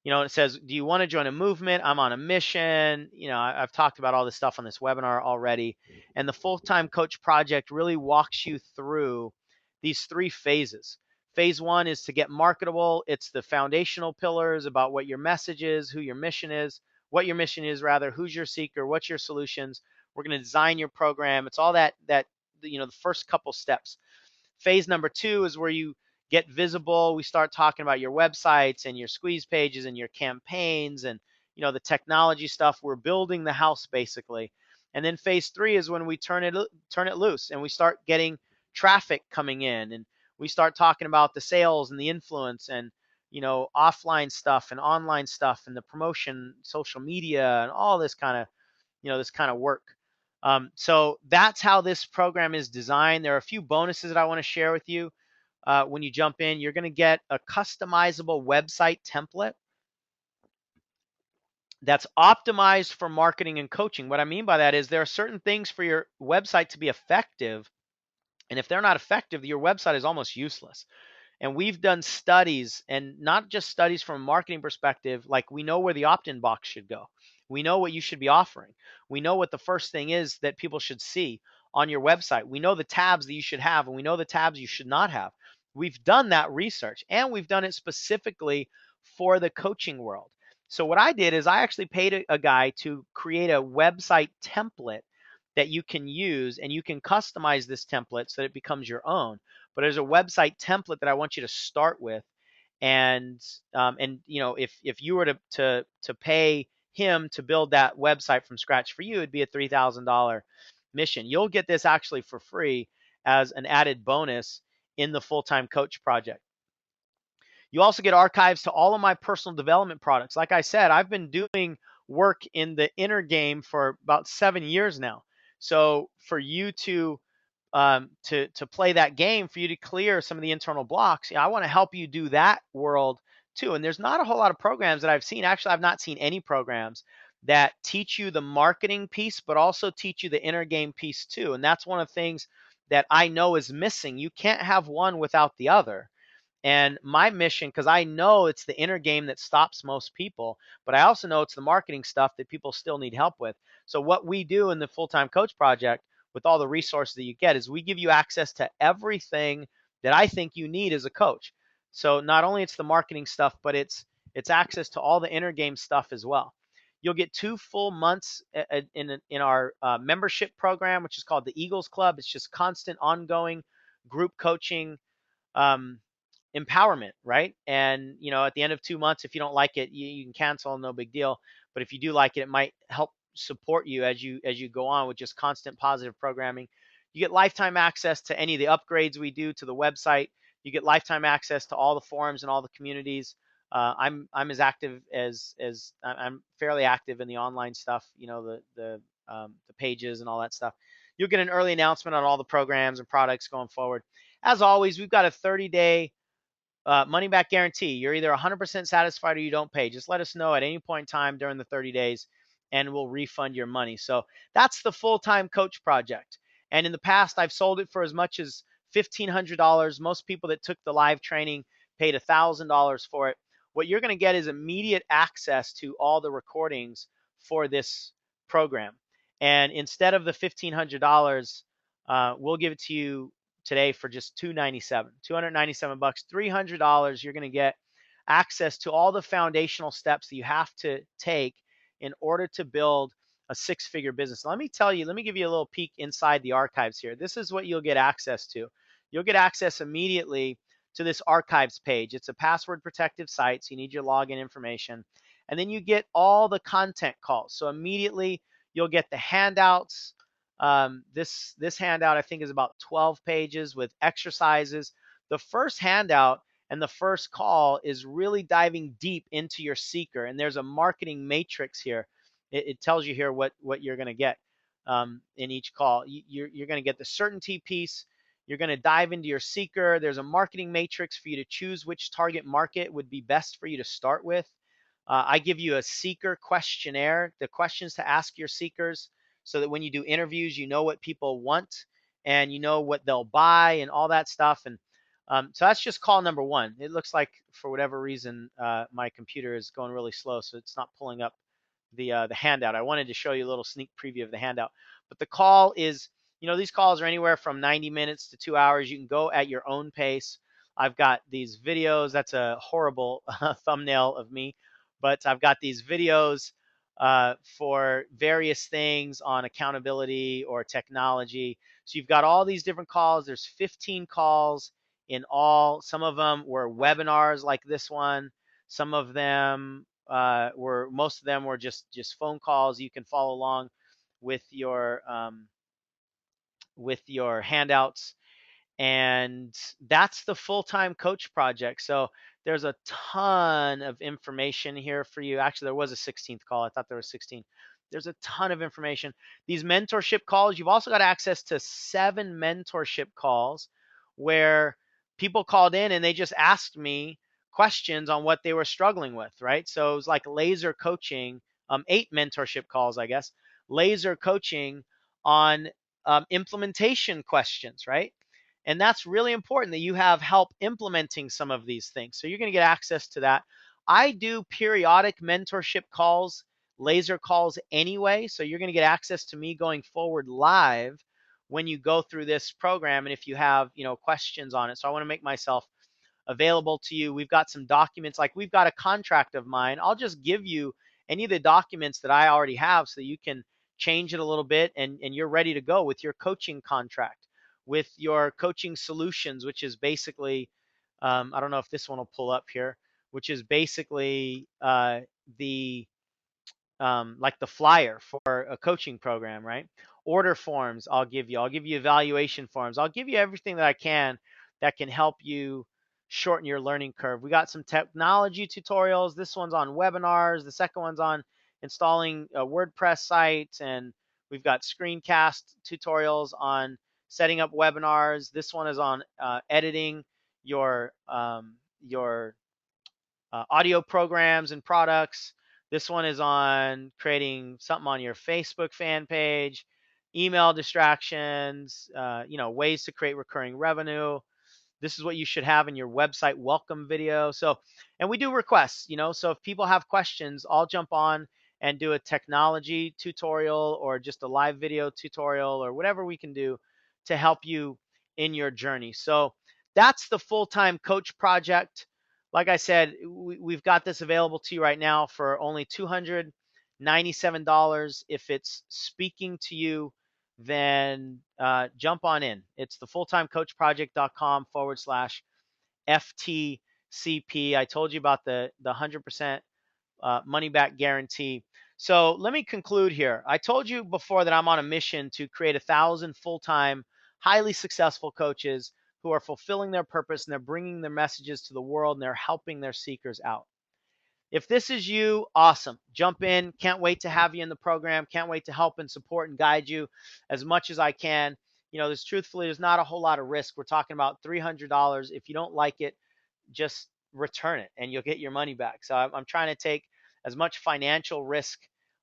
It says, do you want to join a movement? I'm on a mission. I've talked about all this stuff on this webinar already. And the Full-Time Coach Project really walks you through these 3 phases. Phase 1 is to get marketable. It's the foundational pillars about what your message is, who your mission is, what your mission is rather, who's your seeker, what's your solutions. We're going to design your program. It's all that the first couple steps. Phase number 2 is where you get visible. We start talking about your websites and your squeeze pages and your campaigns and the technology stuff. We're building the house basically. And then phase 3 is when we turn it loose and we start getting traffic coming in, and we start talking about the sales and the influence and offline stuff and online stuff and the promotion, social media, and all this kind of work. So that's how this program is designed. There are a few bonuses that I want to share with you. When you jump in, you're going to get a customizable website template that's optimized for marketing and coaching. What I mean by that is there are certain things for your website to be effective, and if they're not effective, your website is almost useless. And we've done studies, and not just studies from a marketing perspective, like we know where the opt-in box should go. We know what you should be offering. We know what the first thing is that people should see on your website. We know the tabs that you should have, and we know the tabs you should not have. We've done that research, and we've done it specifically for the coaching world. So what I did is I actually paid a guy to create a website template that you can use, and you can customize this template so that it becomes your own. But there's a website template that I want you to start with, and if you were to pay him to build that website from scratch for you, it'd be a $3,000 mission. You'll get this actually for free as an added bonus in the Full-Time Coach Project. You also get archives to all of my personal development products. Like I said, I've been doing work in the inner game for about 7 years now. So for you to play that game, for you to clear some of the internal blocks, I want to help you do that world too. And there's not a whole lot of programs that I've seen. Actually, I've not seen any programs that teach you the marketing piece, but also teach you the inner game piece too. And that's one of the things that I know is missing. You can't have one without the other. And my mission, because I know it's the inner game that stops most people, but I also know it's the marketing stuff that people still need help with. So, what we do in the Full Time Coach Project with all the resources that you get is we give you access to everything that I think you need as a coach. So, not only it's the marketing stuff, but it's access to all the inner game stuff as well. You'll get 2 full months in our membership program, which is called the Eagles Club. It's just constant, ongoing group coaching. Um, Empowerment, right? And at the end of 2 months, if you don't like it, you can cancel, no big deal. But if you do like it, it might help support you as you go on with just constant positive programming. You get lifetime access to any of the upgrades we do to the website. You get lifetime access to all the forums and all the communities. I'm as active as I'm fairly active in the online stuff. The pages and all that stuff. You'll get an early announcement on all the programs and products going forward. As always, we've got a 30-day money back guarantee. You're either 100% satisfied or you don't pay. Just let us know at any point in time during the 30 days and we'll refund your money. So that's the Full Time Coach Project. And in the past, I've sold it for as much as $1,500. Most people that took the live training paid $1,000 for it. What you're going to get is immediate access to all the recordings for this program. And instead of the $1,500, we'll give it to you today for just $297 $300. You're going to get access to all the foundational steps that you have to take in order to build a six-figure business. Let me give you a little peek inside the archives here. This is what you'll get access to. You'll get access immediately to this archives page. It's a password protective site, so you need your login information. And then you get all the content calls. So immediately you'll get the handouts. This handout I think is about 12 pages with exercises. The first handout and the first call is really diving deep into your seeker, and there's a marketing matrix here. It tells you here what you're going to get in each call. You're going to get the certainty piece. You're going to dive into your seeker. There's a marketing matrix for you to choose which target market would be best for you to start with. I give you a seeker questionnaire, the questions to ask your seekers, so that when you do interviews, you know what people want and you know what they'll buy and all that stuff. And so that's just call number one. It looks like for whatever reason, my computer is going really slow, so it's not pulling up the handout. I wanted to show you a little sneak preview of the handout, but the call is, these calls are anywhere from 90 minutes to 2 hours. You can go at your own pace. I've got these videos. That's a horrible thumbnail of me, but I've got these videos for various things on accountability or technology. So you've got all these different calls. There's 15 calls in all. Some of them were webinars like this one. Some of them most of them were just phone calls. You can follow along with your handouts, and that's the Full Time Coach Project. So there's a ton of information here for you. Actually, there was a 16th call. I thought there was 16. There's a ton of information. These mentorship calls, you've also got access to 7 mentorship calls where people called in and they just asked me questions on what they were struggling with, right? So it was like laser coaching, 8 mentorship calls, I guess, laser coaching on implementation questions, right? And that's really important that you have help implementing some of these things. So you're going to get access to that. I do periodic mentorship calls, laser calls anyway. So you're going to get access to me going forward live when you go through this program. And if you have, questions on it. So I want to make myself available to you. We've got some documents, like we've got a contract of mine. I'll just give you any of the documents that I already have so that you can change it a little bit and you're ready to go with your coaching contract, with your coaching solutions, which is basically, I don't know if this one will pull up here, which is basically the like the flyer for a coaching program, right? Order forms I'll give you evaluation forms. I'll give you everything that I can that can help you shorten your learning curve. We got some technology tutorials. This one's on webinars. The second one's on installing a WordPress site, and we've got screencast tutorials on setting up webinars. This one is on editing your audio programs and products. This one is on creating something on your Facebook fan page, email distractions, ways to create recurring revenue. This is what you should have in your website welcome video. So, and we do requests, so if people have questions, I'll jump on and do a technology tutorial or just a live video tutorial or whatever we can do to help you in your journey. So that's the full-time coach project. Like I said, we've got this available to you right now for only $297. If it's speaking to you, then jump on in. It's the fulltimecoachproject.com/FTCP. I told you about the 100% money back guarantee. So let me conclude here. I told you before that I'm on a mission to create 1,000 full-time, highly successful coaches who are fulfilling their purpose and they're bringing their messages to the world and they're helping their seekers out. If this is you, awesome. Jump in. Can't wait to have you in the program. Can't wait to help and support and guide you as much as I can. There's not a whole lot of risk. We're talking about $300. If you don't like it, just return it and you'll get your money back. So I'm trying to take as much financial risk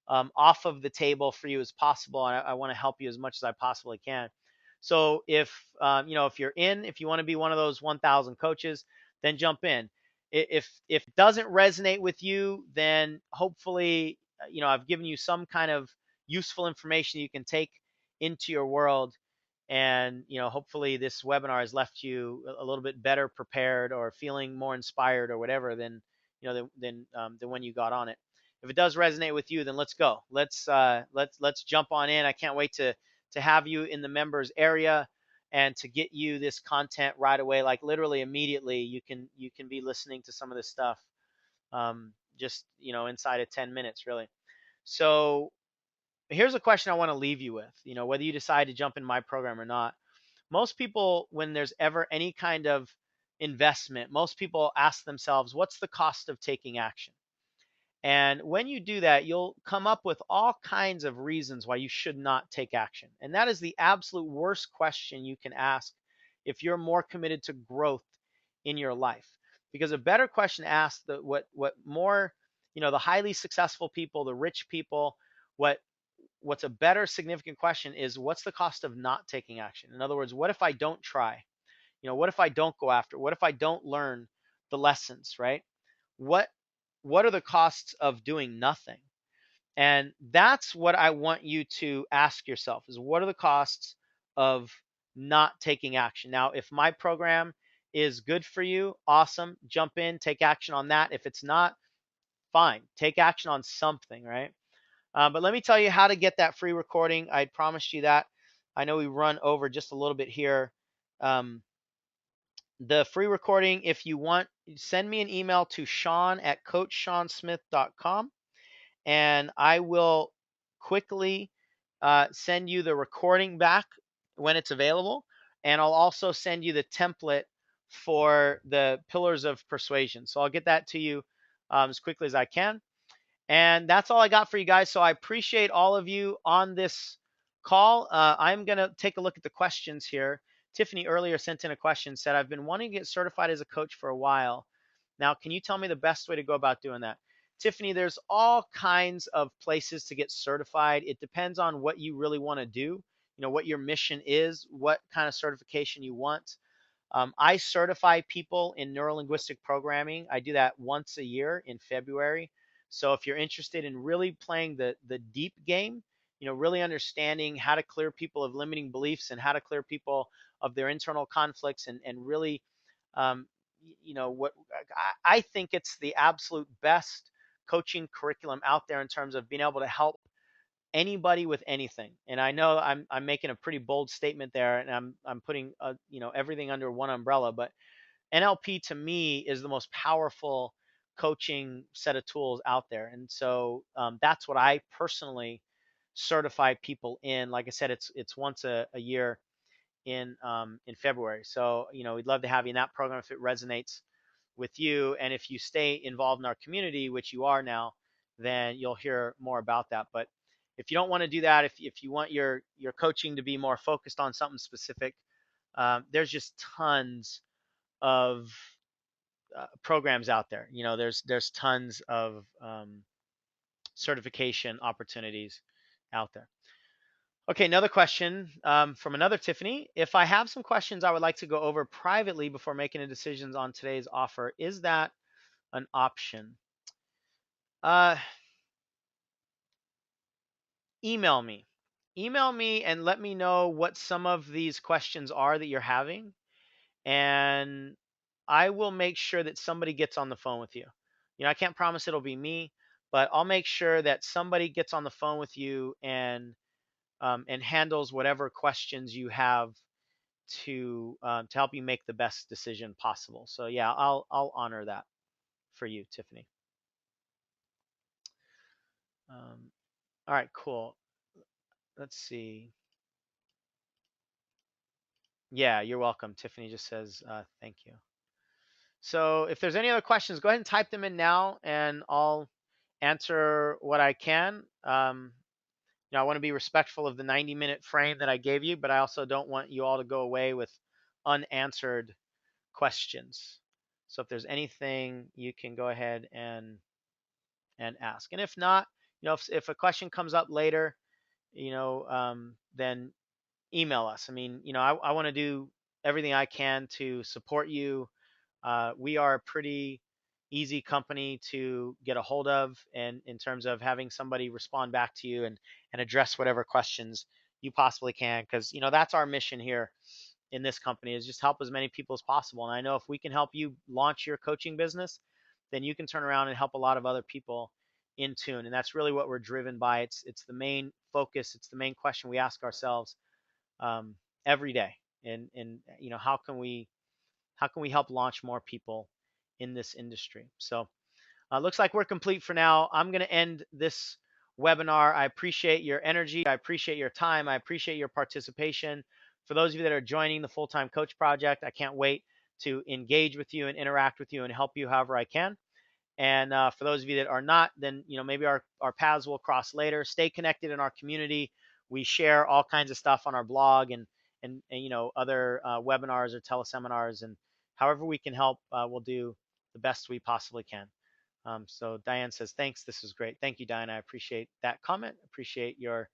off of the table for you as possible. And I want to help you as much as I possibly can. So if you want to be one of those 1,000 coaches, then jump in. If it doesn't resonate with you, then hopefully, I've given you some kind of useful information you can take into your world. And, hopefully this webinar has left you a little bit better prepared or feeling more inspired or whatever than when you got on it. If it does resonate with you, then let's go. Let's jump on in. I can't wait to have you in the members area and to get you this content right away, like literally immediately. You can be listening to some of this stuff just inside of 10 minutes, really. So here's a question I want to leave you with, whether you decide to jump in my program or not. Most people, when there's ever any kind of investment, most people ask themselves, what's the cost of taking action? And when you do that, you'll come up with all kinds of reasons why you should not take action. And that is the absolute worst question you can ask if you're more committed to growth in your life. Because a better question asks the highly successful people, the rich people, what's a better significant question is, what's the cost of not taking action? In other words, what if I don't try? What if I don't go after? What if I don't learn the lessons, right? What are the costs of doing nothing? And that's what I want you to ask yourself, is what are the costs of not taking action? Now, if my program is good for you, awesome, jump in, take action on that. If it's not, fine, take action on something, right? But let me tell you how to get that free recording. I promised you that. I know we run over just a little bit here. The free recording, if you want, send me an email to Sean@coachseansmith.com, and I will quickly send you the recording back when it's available. And I'll also send you the template for the pillars of persuasion. So I'll get that to you as quickly as I can. And that's all I got for you guys. So I appreciate all of you on this call. I'm going to take a look at the questions here. Tiffany earlier sent in a question, said, I've been wanting to get certified as a coach for a while. Now, can you tell me the best way to go about doing that? Tiffany, there's all kinds of places to get certified. It depends on what you really want to do, what your mission is, what kind of certification you want. I certify people in neurolinguistic programming. I do that once a year in February. So if you're interested in really playing the deep game, really understanding how to clear people of limiting beliefs and how to clear people of their internal conflicts and really, what I think it's the absolute best coaching curriculum out there in terms of being able to help anybody with anything. And I know I'm making a pretty bold statement there, and I'm putting everything under one umbrella, but NLP to me is the most powerful coaching set of tools out there. And so that's what I personally certify people in. Like I said, it's once a year in February. So we'd love to have you in that program if it resonates with you, and if you stay involved in our community, which you are now, then you'll hear more about that. But if you don't want to do that, if you want your coaching to be more focused on something specific, there's just tons of programs out there. There's tons of certification opportunities out there. Okay, another question from another Tiffany. If I have some questions I would like to go over privately before making a decision on today's offer, is that an option? Uh, email me. Email me and let me know what some of these questions are that you're having, and I will make sure that somebody gets on the phone with you. I can't promise it'll be me, but I'll make sure that somebody gets on the phone with you and handles whatever questions you have to help you make the best decision possible. So yeah, I'll honor that for you, Tiffany. All right, cool. Let's see. Yeah, you're welcome. Tiffany just says thank you. So if there's any other questions, go ahead and type them in now, and I'll answer what I can. I want to be respectful of the 90-minute frame that I gave you, but I also don't want you all to go away with unanswered questions. So if there's anything, you can go ahead and ask. And if not, if a question comes up later, then email us. I mean, I want to do everything I can to support you. We are a pretty easy company to get a hold of, and in terms of having somebody respond back to you and address whatever questions you possibly can, because that's our mission here in this company, is just help as many people as possible. And I know if we can help you launch your coaching business, then you can turn around and help a lot of other people in tune. And that's really what we're driven by. It's the main focus. It's the main question we ask ourselves every day. And how can we help launch more people in this industry? So looks like we're complete for now. I'm going to end this webinar. I appreciate your energy. I appreciate your time. I appreciate your participation. For those of you that are joining the Full-Time Coach Project, I can't wait to engage with you and interact with you and help you however I can. And for those of you that are not, then maybe our paths will cross later. Stay connected in our community. We share all kinds of stuff on our blog and other webinars or teleseminars, and however we can help, we'll do the best we possibly can. So Diane says, thanks. This is great. Thank you, Diane. I appreciate that comment. Appreciate your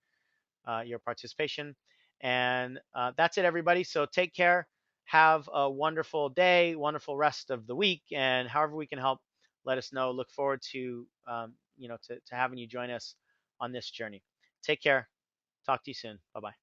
participation. And that's it, everybody. So take care. Have a wonderful day, wonderful rest of the week, and however we can help, let us know. Look forward to to having you join us on this journey. Take care. Talk to you soon. Bye bye.